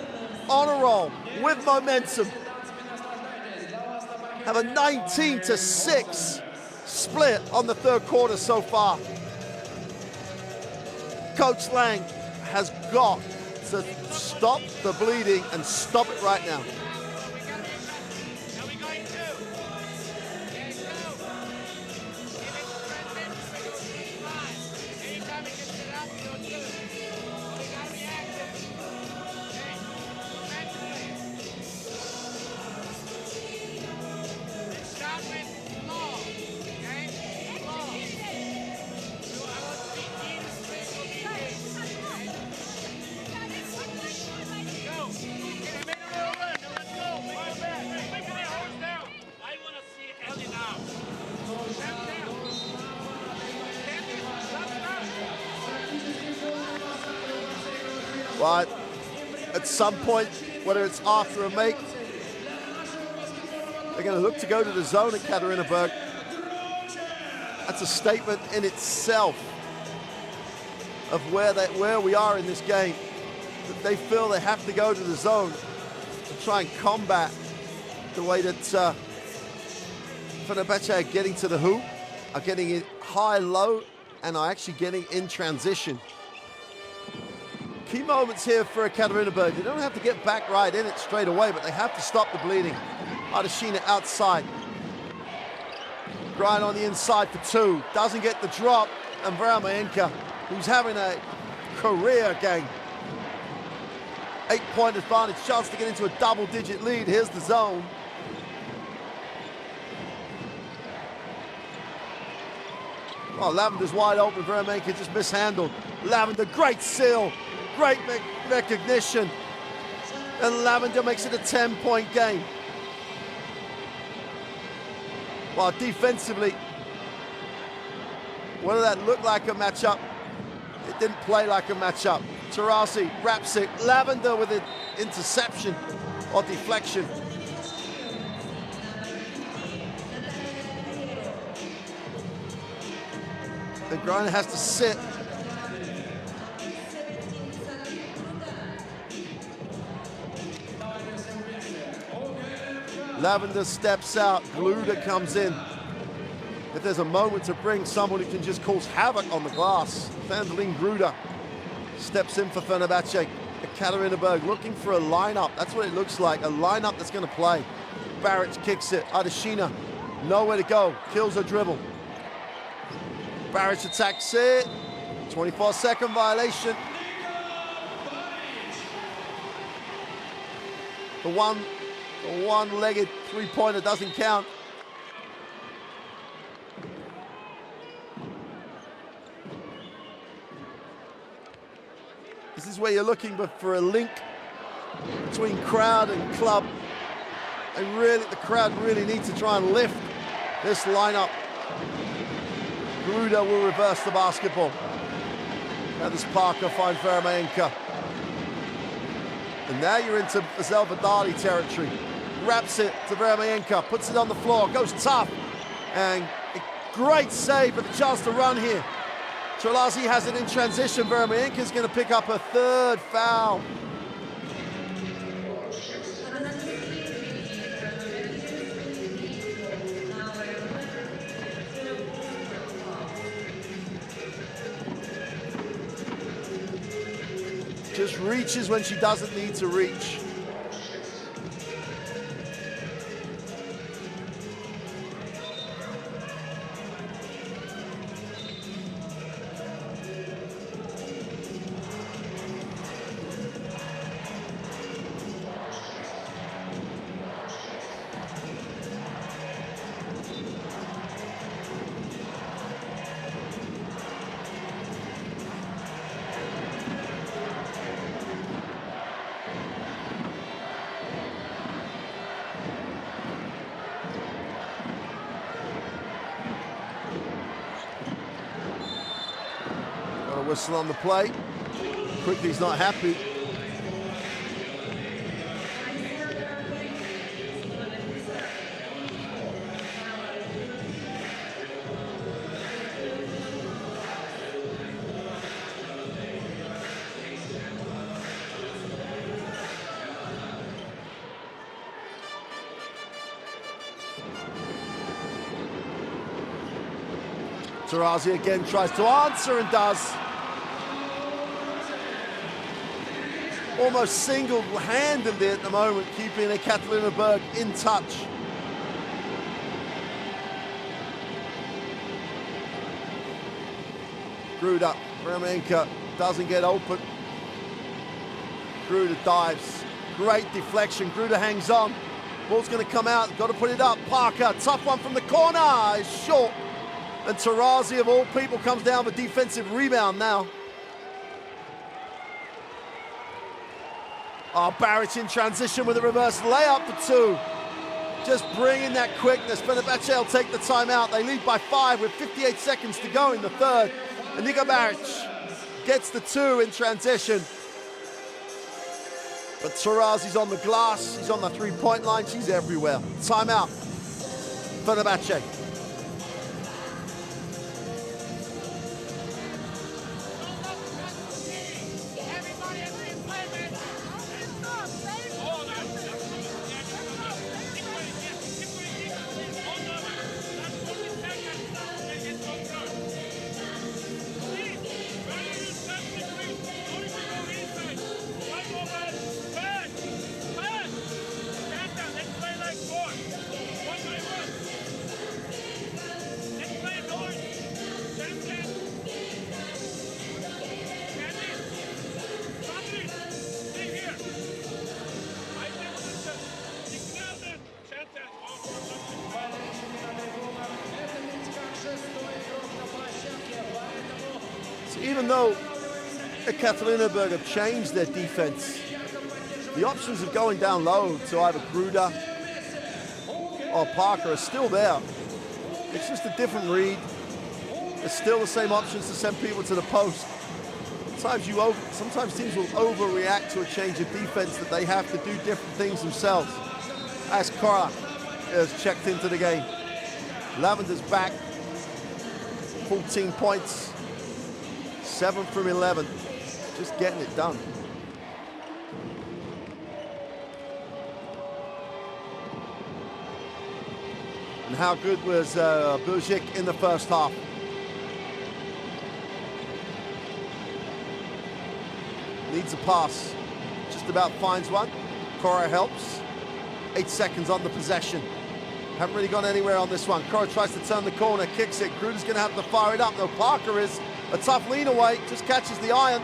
on a roll with momentum. Have a 19-6 split on the third quarter so far. Coach Lang has got to stop the bleeding and stop it right now. But at some point, whether it's after a make, they're going to look to go to the zone at Ekaterinburg. That's a statement in itself of where we are in this game. That they feel they have to go to the zone to try and combat the way that Fenerbahce are getting to the hoop, are getting it high-low, and are actually getting in transition. Key moments here for Ekaterinburg. They don't have to get back right in it straight away, but they have to stop the bleeding. Adeshina outside. Grind on the inside for two. Doesn't get the drop. And Vermaenka, who's having a career game. 8-point advantage, chance to get into a double-digit lead. Here's the zone. Oh, Lavender's wide open. Vermaenka just mishandled. Lavender, great seal. Great recognition. And Lavender makes it a 10-point game. While defensively, whether that looked like a matchup, it didn't play like a matchup. Tarasi wraps it. Lavender with an interception or deflection. The Griner has to sit. Lavender steps out, Gluda comes in. If there's a moment to bring someone who can just cause havoc on the glass, Vandeline Gruda steps in for Fenerbahce. Ekaterinburg looking for a lineup. That's what it looks like, a lineup that's going to play. Barrett kicks it. Adeshina, nowhere to go. Kills her dribble. Barrett attacks it. 24-second violation. The one-legged three-pointer doesn't count. This is where you're looking for a link between crowd and club. And really, the crowd really need to try and lift this lineup. Gruda will reverse the basketball. And this Parker finds Vermaenka. And now you're into Zelvadali territory. Wraps it to Vermaenka, puts it on the floor, goes tough. And a great save with a chance to run here. Trelazi has it in transition. Vermaenka's going to pick up a third foul. Just reaches when she doesn't need to reach. Whistle on the play. Quickly's not happy. Tarazi again tries to answer and does. Almost single-handedly at the moment, keeping Ekaterinburg in touch. Gruda, Ramenka doesn't get open. Gruda dives. Great deflection. Gruda hangs on. Ball's going to come out. Got to put it up. Parker, tough one from the corner. It's short. And Tarazi, of all people, comes down for defensive rebound now. Oh, Barrett in transition with a reverse layup for two. Just bringing that quickness. Fenerbahce will take the timeout. They lead by 5 with 58 seconds to go in the third. And Nico Barrett gets the two in transition. But Tarazi's on the glass. She's on the three-point line. She's everywhere. Timeout. Fenerbahce. Even though Ekaterinburg have changed their defense, the options of going down low to either Gruda or Parker are still there. It's just a different read. It's still the same options to send people to the post. Sometimes teams will overreact to a change of defense that they have to do different things themselves. As Cora is checked into the game. Lavender's back, 14 points. 7 from 11, just getting it done. And how good was Bujic in the first half? Needs a pass, just about finds one. Cora helps. 8 seconds on the possession. Haven't really gone anywhere on this one. Cora tries to turn the corner, kicks it. Gruder's gonna have to fire it up, though Parker is. A tough lean away, just catches the iron.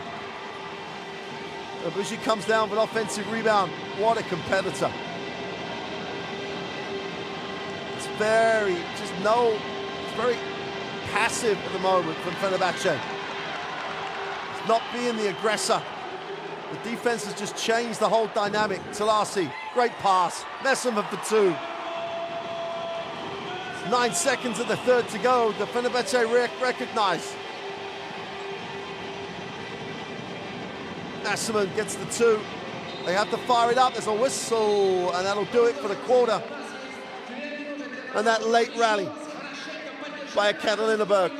Bushi comes down with an offensive rebound. What a competitor. It's very passive at the moment from Fenerbahce. It's not being the aggressor. The defense has just changed the whole dynamic. Talasi, great pass. Messemer for two. 9 seconds of the third to go. The Fenerbahce recognize. Asserman gets the two. They have to fire it up. There's a whistle, and that'll do it for the quarter. And that late rally by Ekaterinburg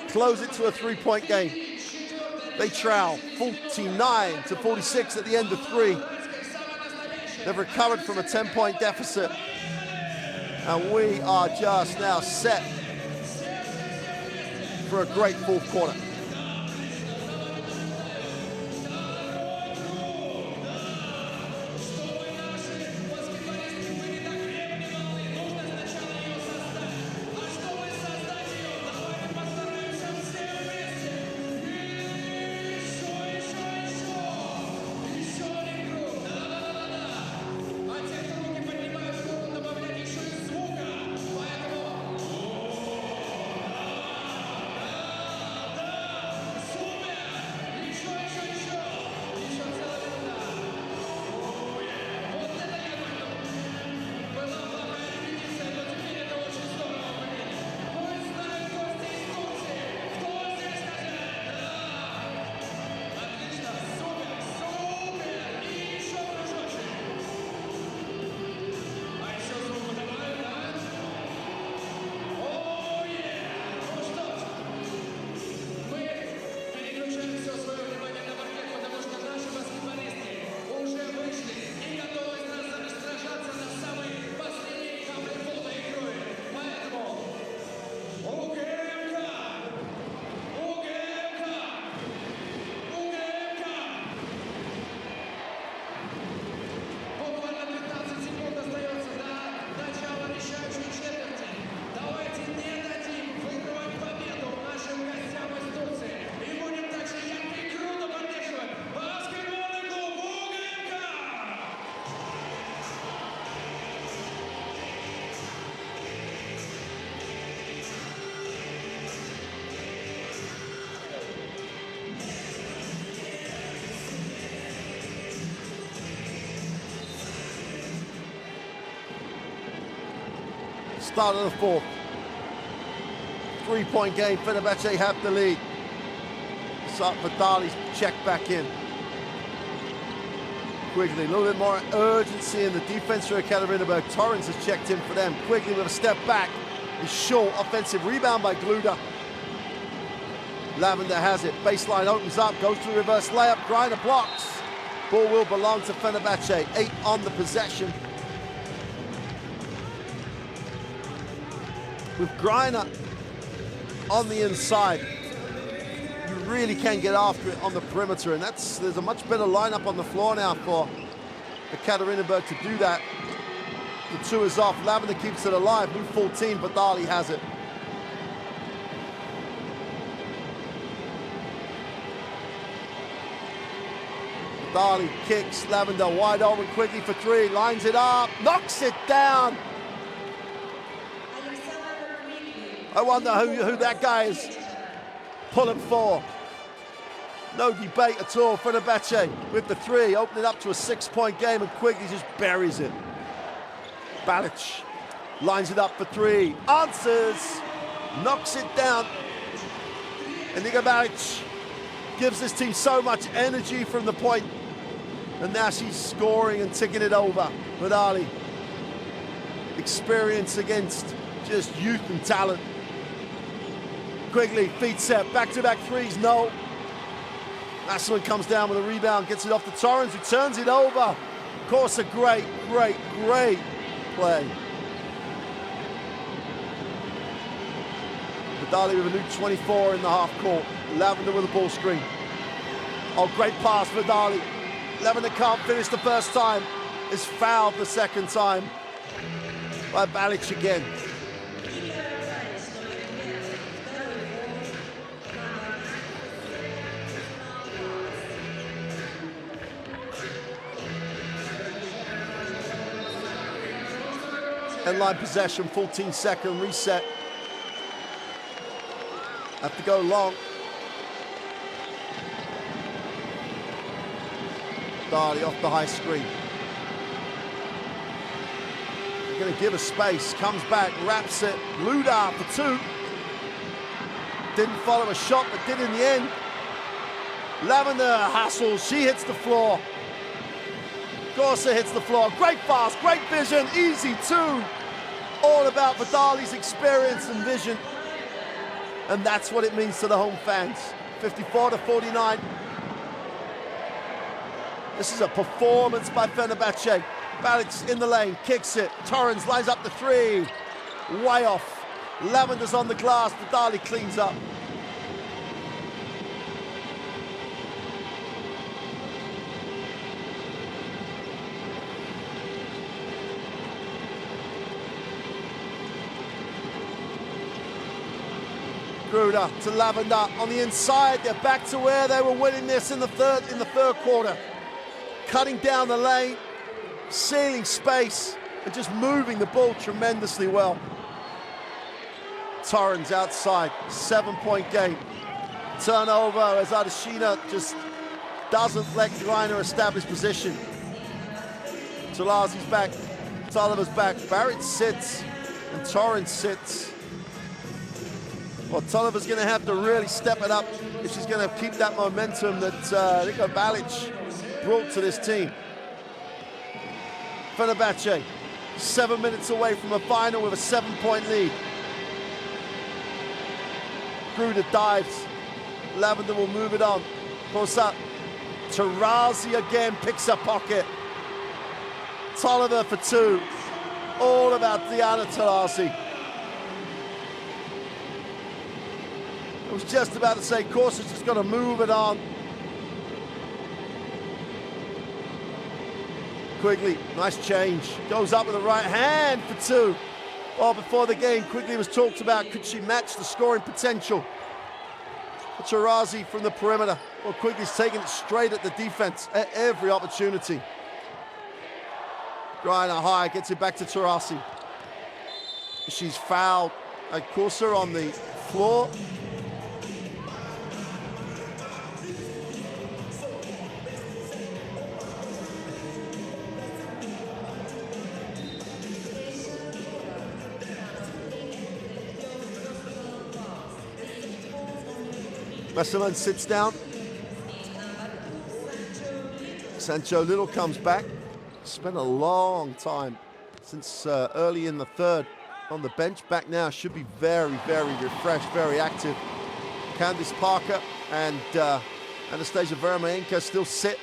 close it to a three-point game. They trail 49-46 at the end of 3. They've recovered from a 10-point deficit. And we are just now set for a great fourth quarter. Start of the fourth. 3-point game, Fenerbahce have the lead. Vidali's checked back in. Quigley, a little bit more urgency in the defense for Ekaterinburg. Torrens has checked in for them. Quigley with a step back. Is short, offensive rebound by Gluda. Lavender has it, baseline opens up, goes to the reverse layup, Greiner blocks. Ball will belong to Fenerbahce, 8 on the possession. With Greiner on the inside, you really can get after it on the perimeter, and there's a much better lineup on the floor now for Ekaterinburg to do that. The 2 is off, Lavender keeps it alive, new full team, Vidali has it. Vidali kicks, Lavender wide open quickly for 3, lines it up, knocks it down. I wonder who that guy is pulling for. No debate at all. Fenerbahce with the 3, opening up to a 6-point game, and Quigley just buries it. Balic lines it up for 3, answers, knocks it down. And Niga Balic gives this team so much energy from the point, and now she's scoring and ticking it over. Vidali, experience against just youth and talent. Quigley, feet set, back-to-back 3s, no. Masselin comes down with a rebound, gets it off to Torrens, who turns it over. Of course, a great play. Vidali with a new 24 in the half court. Lavender with a ball screen. Oh, great pass, Vidali. Lavender can't finish the first time. Is fouled the second time by Balic again. End-line possession, 14-second reset. Have to go long. Vidali off the high screen. They're going to give a space, comes back, wraps it. Gluda for 2. Didn't follow a shot, but did in the end. Lavender hassles, she hits the floor. Gorsa hits the floor. Great pass, great vision, easy 2. All about Vidali's experience and vision. And that's what it means to the home fans. 54-49. This is a performance by Fenerbahce. Balic in the lane, kicks it. Torrens lines up the 3. Way off. Lavender's on the glass, Vidali cleans up. Gruder to Lavender on the inside. They're back to where they were winning this in the third quarter. Cutting down the lane, sealing space, and just moving the ball tremendously well. Torrens outside, 7-point game. Turnover as Adesina just doesn't let Greiner establish position. Tolazi's back, Tolliver's back. Barrett sits and Torrens sits. Well, Tolliver's going to have to really step it up if she's going to keep that momentum that Niga Balic brought to this team. Fenerbahce, 7 minutes away from a final with a 7-point lead. Gruder dives. Lavender will move it on. Pulls up. Tarazi again picks a pocket. Tolliver for 2. All about Diana Tarazi. I was just about to say, Corsa's just got to move it on. Quigley, nice change. Goes up with the right hand for 2. Well, before the game, Quigley was talked about, could she match the scoring potential for Tarazi from the perimeter? Well, Quigley's taking it straight at the defense at every opportunity. Greiner high, gets it back to Tarazi. She's fouled. Corsa on the floor. Besserman sits down. Sancho Little comes back. Spent a long time since early in the third on the bench. Back now, should be very, very refreshed, very active. Candice Parker and Anastasia Vermayenko still sit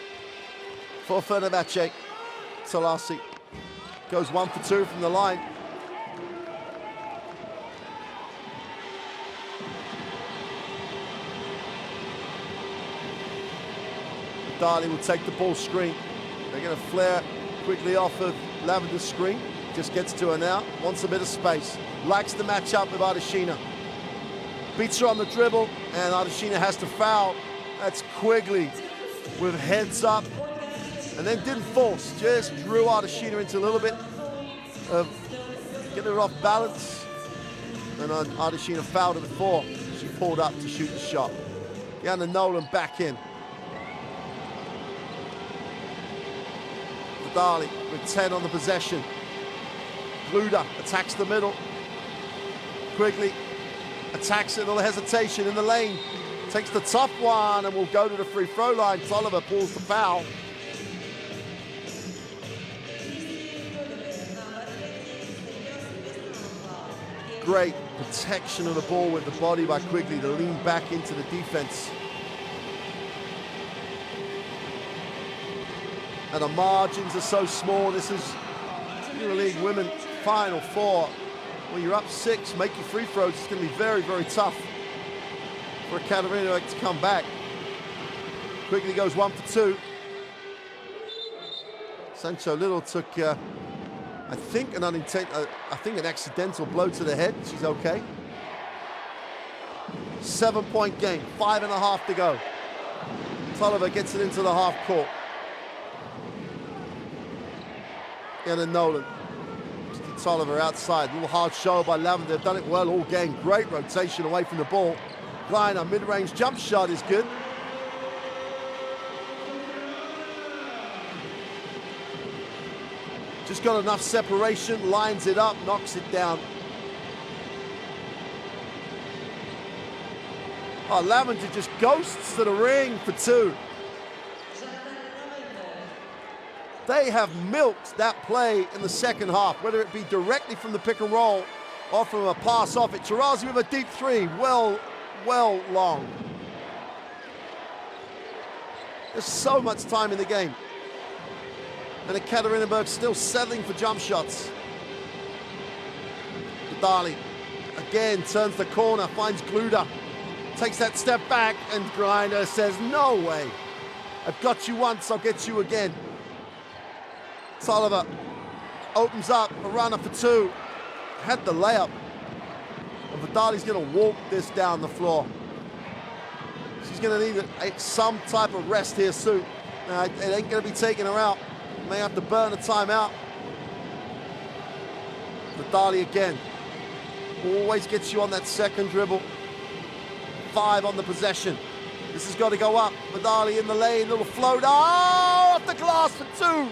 for Fenerbahce. Salasi goes 1 for 2 from the line. Dali will take the ball screen. They're going to flare quickly off of Lavender's screen. Just gets to her now, wants a bit of space. Likes the matchup with Ardashina. Beats her on the dribble, and Ardashina has to foul. That's Quigley with heads up. And then didn't force, just drew Ardashina into a little bit of getting her off balance. And Ardashina fouled her before she pulled up to shoot the shot. Jana Nolan back in. Dali with 10 on the possession. Gluda attacks the middle. Quigley attacks it, a little hesitation in the lane. Takes the tough one and will go to the free throw line. Tolliver pulls the foul. Great protection of the ball with the body by Quigley to lean back into the defense. And the margins are so small. This is EuroLeague Women Final Four. When you're up 6, make your free throws. It's going to be very, very tough for Ekaterinburg to come back. Quigley goes 1 for 2. Sancho Little took, I think an accidental blow to the head. She's okay. 7-point game, 5.5 to go. Tolliver gets it into the half court. And then Nolan. Tolliver outside. A little hard show by Lavender. They've done it well all game. Great rotation away from the ball. Kleiner, mid-range jump shot is good. Just got enough separation, lines it up, knocks it down. Oh, Lavender just ghosts to the ring for 2. They have milked that play in the second half, whether it be directly from the pick and roll or from a pass off it. Tarazi with a deep 3, well long. There's so much time in the game. And Ekaterinburg still settling for jump shots. Dali again turns the corner, finds Gluda, takes that step back, and Grinder says, no way. I've got you once, I'll get you again. Tolliver opens up a runner for 2. Had the layup. And Vidali's going to walk this down the floor. She's going to need some type of rest here soon. It ain't going to be taking her out. May have to burn a timeout. Vidali again. Always gets you on that second dribble. 5 on the possession. This has got to go up. Vidali in the lane, little float. Oh, off the glass for 2.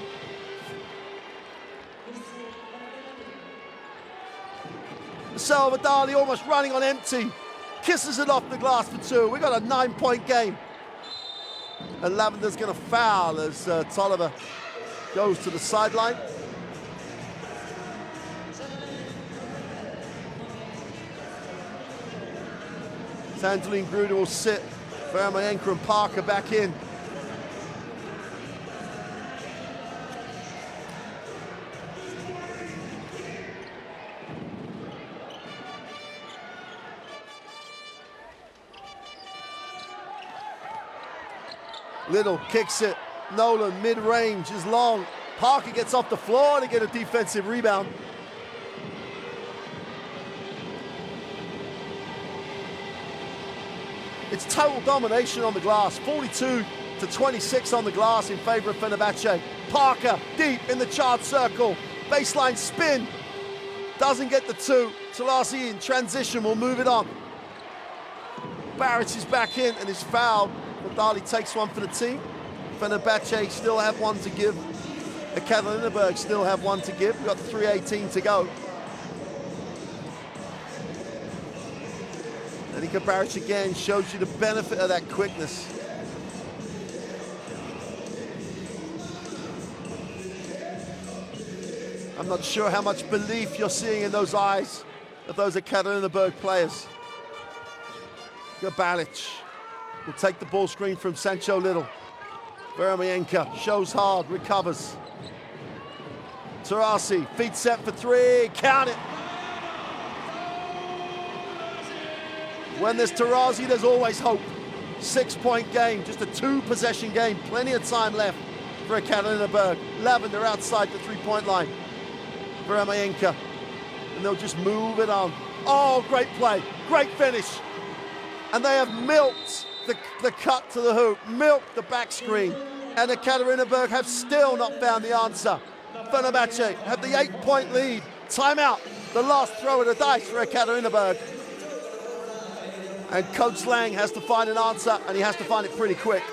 So Vidali almost running on empty. Kisses it off the glass for 2. We got a 9-point game. And Lavender's going to foul as Tolliver goes to the sideline. Sandeline Gruder will sit. Vermayenko and Parker back in. Little kicks it. Nolan mid-range is long. Parker gets off the floor to get a defensive rebound. It's total domination on the glass. 42-26 on the glass in favor of Fenerbahce. Parker deep in the charge circle. Baseline spin. Doesn't get the 2. Talasi in transition will move it on. Barrett is back in and is fouled. Dali takes 1 for the team. Fenerbahce still have 1 to give. Ekaterinburg still have 1 to give. We've got 3:18 to go. And Veronika Baric again shows you the benefit of that quickness. I'm not sure how much belief you're seeing in those eyes of those Ekaterinburg players. Balic will take the ball screen from Sancho Little. Veronika shows hard, recovers. Tarasi, feet set for three, count it. When there's Tarasi, there's always hope. 6-point game, just a 2-possession game, plenty of time left for Ekaterinburg. Lavender outside the 3-point line. Veronika, and they'll just move it on. Oh, great play, great finish. And they have milked the cut to the hoop, milked the back screen, and Ekaterinburg have still not found the answer. Fenerbahce have the 8-point lead. Timeout, the last throw of the dice for Ekaterinburg. And Coach Lang has to find an answer, and he has to find it pretty quick.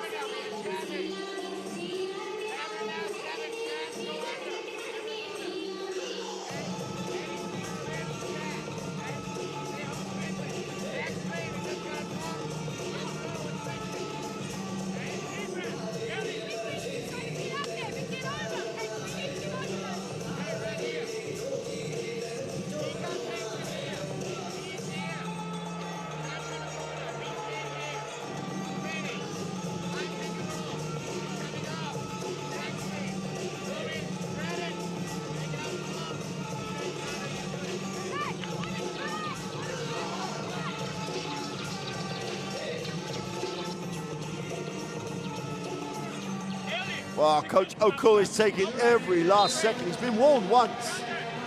Well, Coach O'Cool is taking every last second. He's been warned once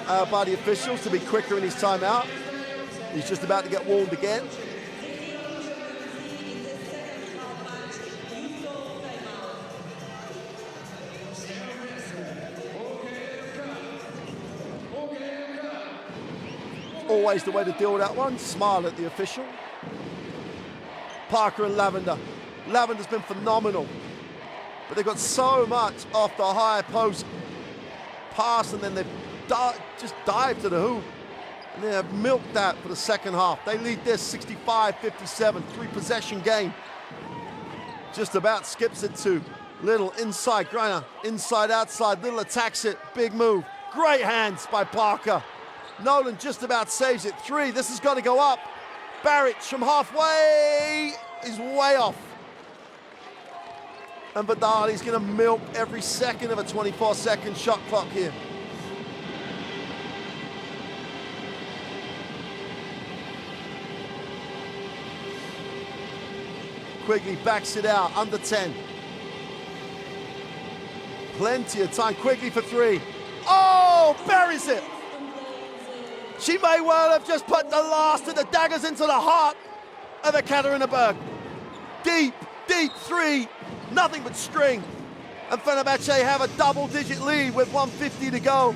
by the officials to be quicker in his timeout. He's just about to get warned again. Always the way to deal with that one. Smile at the official. Parker and Lavender. Lavender's been phenomenal. But they've got so much off the high post pass, and then they've just dived to the hoop. And they have milked that for the second half. They lead this 65-57, 3-possession game. Just about skips it to Little inside, Greiner, inside, outside. Little attacks it, big move. Great hands by Parker. Nolan just about saves it. 3, this has got to go up. Baric from halfway is way off. And Vidali's going to milk every second of a 24-second shot clock here. Quigley backs it out, under 10. Plenty of time. Quigley for 3. Oh, buries it. She may well have just put the last of the daggers into the heart of Ekaterinburg. Deep, deep 3. Nothing but string. And Fenerbahce have a double-digit lead with 1:50 to go.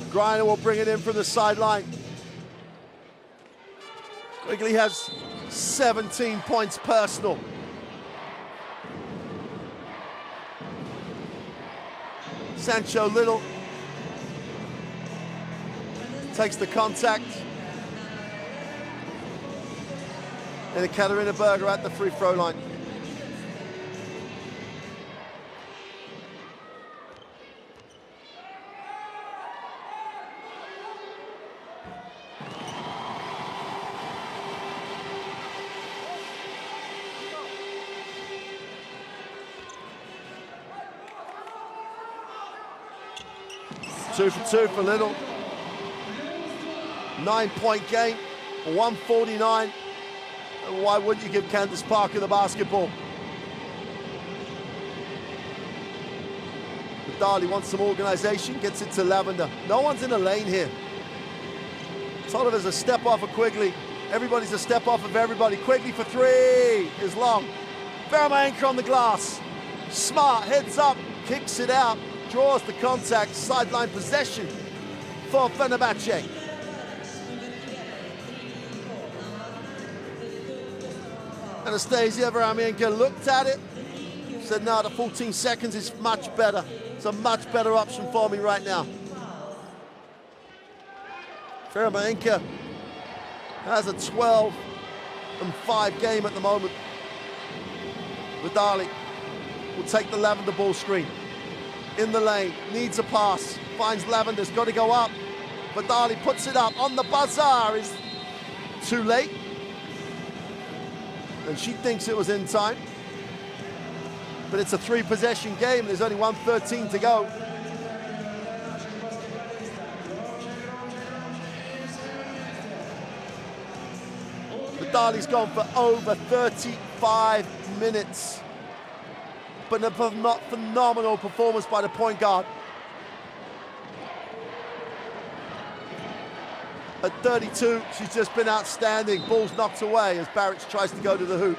Greiner will bring it in from the sideline. Quigley has 17 points personal. Sancho Little takes the contact. And Ekaterinburg are at the free throw line. Two for 2 for Little. 9-point game, 149. And why wouldn't you give Candace Parker the basketball? Vidali wants some organization, gets it to Lavender. No one's in the lane here. Tolliver's a step off of Quigley. Everybody's a step off of everybody. Quigley for 3 is long. Veronika on the glass. Smart, heads up, kicks it out. Draws the contact, sideline possession for Fenerbahce. Anastasia Veramenka looked at it, said, no, the 14 seconds is much better. It's a much better option for me right now. Veramenka has a 12-5 game at the moment. Vidali will take the Lavender ball screen. In the lane, needs a pass, finds Lavender's got to go up. Vidali puts it up on the buzzer, is too late. And she thinks it was in time. But it's a 3-possession game, there's only 1:13 to go. Vidali's gone for over 35 minutes. But a phenomenal performance by the point guard. At 32, she's just been outstanding. Ball's knocked away as Barrett tries to go to the hoop.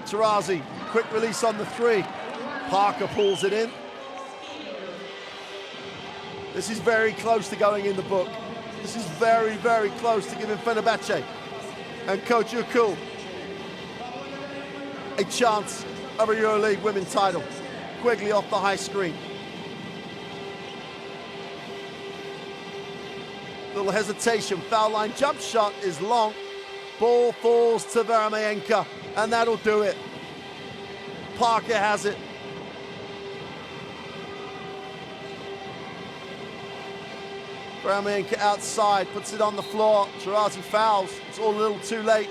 Taurazi, quick release on the 3. Parker pulls it in. This is very close to going in the book. This is very, very close to giving Fenerbahce and Coach Ukul a chance of a EuroLeague Women title. Quigley off the high screen. Little hesitation, foul line jump shot is long. Ball falls to Veramenka, and that'll do it. Parker has it. Veramenka outside, puts it on the floor. Taurazi fouls, it's all a little too late.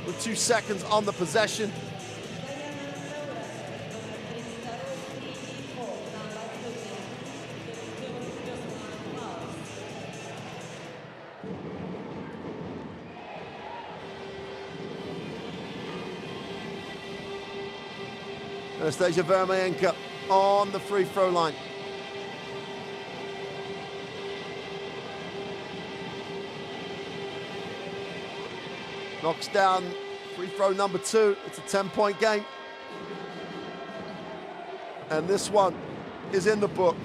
With 2 seconds on the possession. Anastasia Veramenka on the free throw line. Knocks down free throw number 2. It's a 10-point game. And this one is in the book.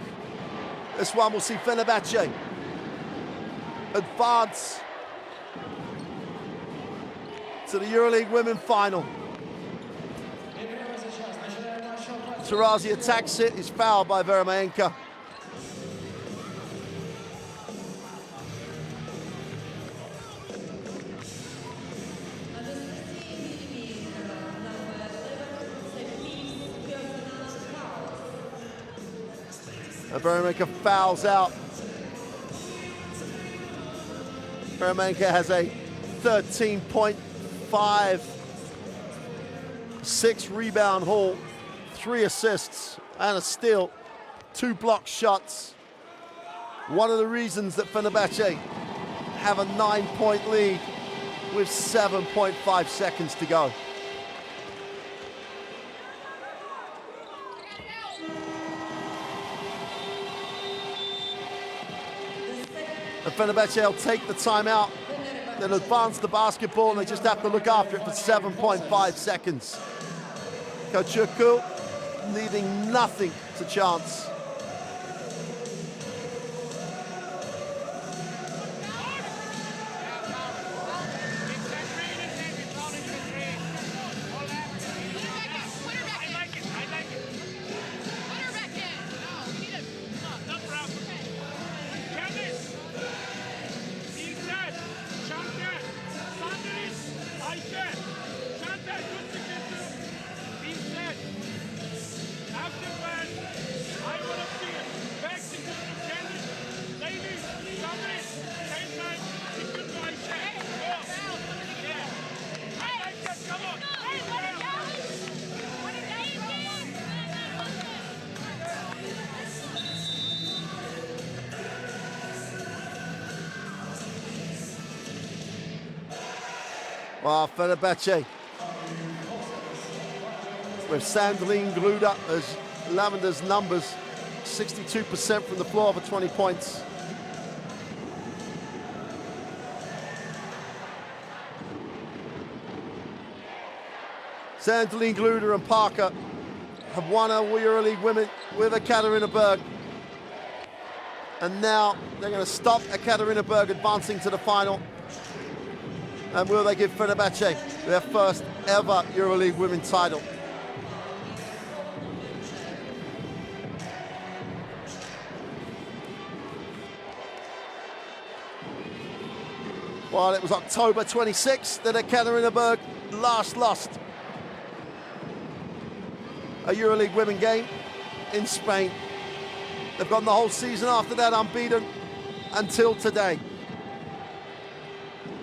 This one will see Fenerbahce advance to the EuroLeague Women final. Taurazi attacks it, is fouled by Veramenka. And Veramenka fouls out. Veramenka has a 13.5, 6 rebound haul, 3 assists and a steal, 2 block shots. One of the reasons that Fenerbahce have a 9-point lead with 7.5 seconds to go. And Fenerbahce will take the timeout, then advance the basketball, and they just have to look after it for 7.5 seconds. Coach Ukul leaving nothing to chance. Well, Fenerbahce with Sandeline glued up as Lavender's numbers, 62% from the floor for 20 points. Sandeline, Gluder and Parker have won a EuroLeague Women with Ekaterinburg. And now they're going to stop Ekaterinburg advancing to the final. And will they give Fenerbahce their first ever EuroLeague Women title? Well, it was October 26th that Ekaterinburg last lost a EuroLeague Women game in Spain. They've gone the whole season after that unbeaten until today,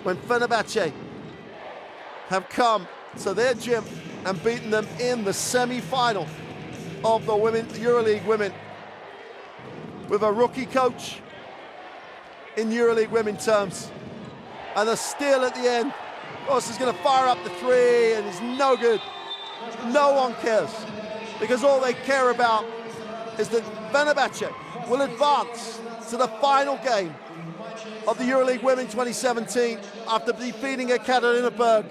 when Fenerbahce have come to their gym and beaten them in the semi-final of the EuroLeague Women with a rookie coach in EuroLeague Women terms. And a steal at the end. Ross is going to fire up the three and it's no good. No one cares, because all they care about is that Fenerbahce will advance to the final game of the EuroLeague Women 2017 after defeating Ekaterinburg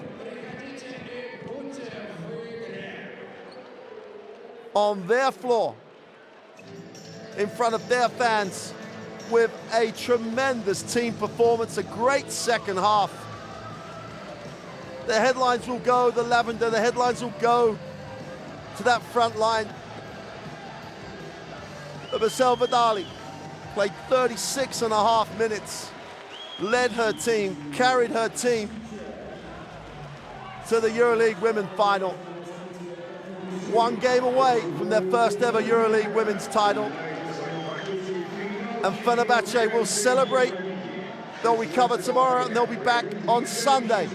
on their floor in front of their fans with a tremendous team performance, a great second half. The headlines will go, the lavender, the headlines will go to that front line. Marcel Vidali played 36.5 minutes, led her team, carried her team to the EuroLeague Women final. One game away from their first ever EuroLeague Women's title. And Fenerbahce will celebrate. They'll recover tomorrow and they'll be back on Sunday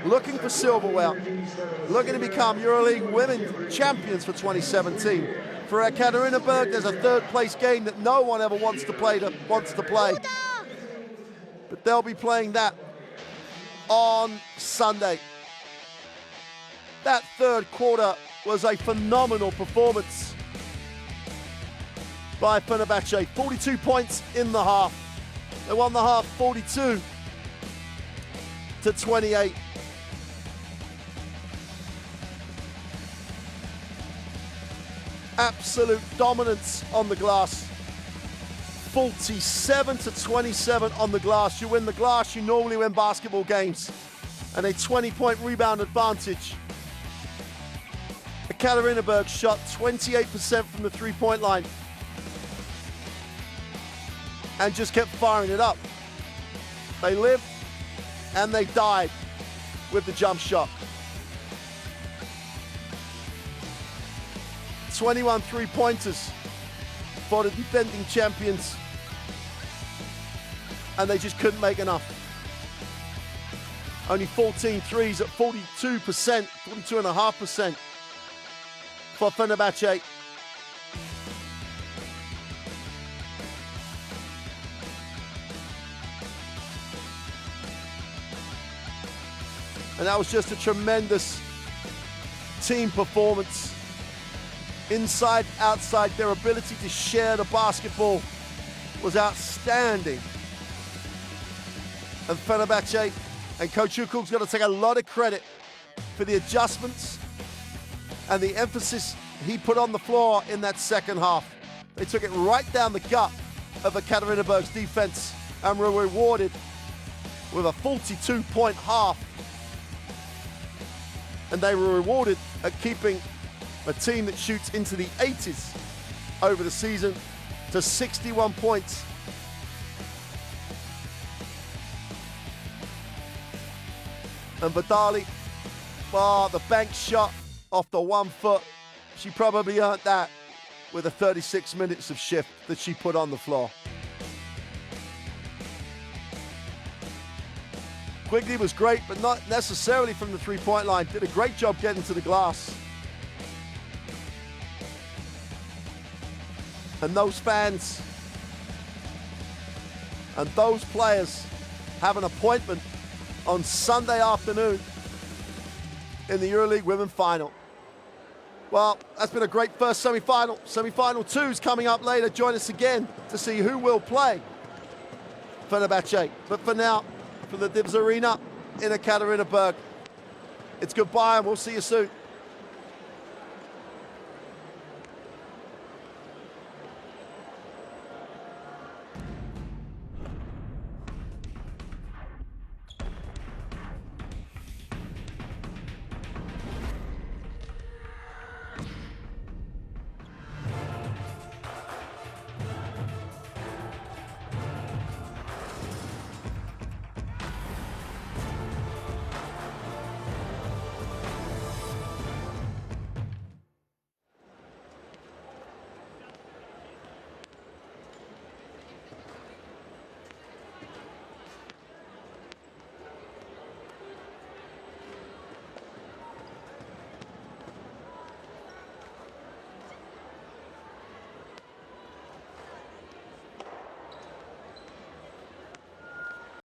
looking for silverware, looking to become EuroLeague Women champions for 2017. For Ekaterinburg, there's a third place game that no one ever wants to play. But they'll be playing that on Sunday. That third quarter was a phenomenal performance by Fenerbahce. 42 points in the half. They won the half 42-28. Absolute dominance on the glass. 47-27 on the glass. You win the glass, you normally win basketball games. And a 20-point rebound advantage. Ekaterinburg shot 28% from the three-point line and just kept firing it up. They lived and they died with the jump shot. 21 three-pointers for the defending champions, and they just couldn't make enough. Only 14 threes at 42%, 42.5% for Fenerbahce. And that was just a tremendous team performance. Inside, outside, their ability to share the basketball was outstanding. And Fenerbahce and Coach Ukul's got to take a lot of credit for the adjustments and the emphasis he put on the floor in that second half. They took it right down the gut of Ekaterinburg's defense and were rewarded with a 42-point half. And they were rewarded at keeping a team that shoots into the 80s over the season to 61 points. And Vidali, the bank shot off the 1 foot, she probably earned that with the 36 minutes of shift that she put on the floor. Quigley was great, but not necessarily from the three-point line. Did a great job getting to the glass. And those fans and those players have an appointment on Sunday afternoon in the EuroLeague Women Final. Well, that's been a great first semi-final. Semi-final 2's coming up later. Join us again to see who will play Fenerbahce. But for now, from the Divs Arena in Ekaterinburg, it's goodbye and we'll see you soon.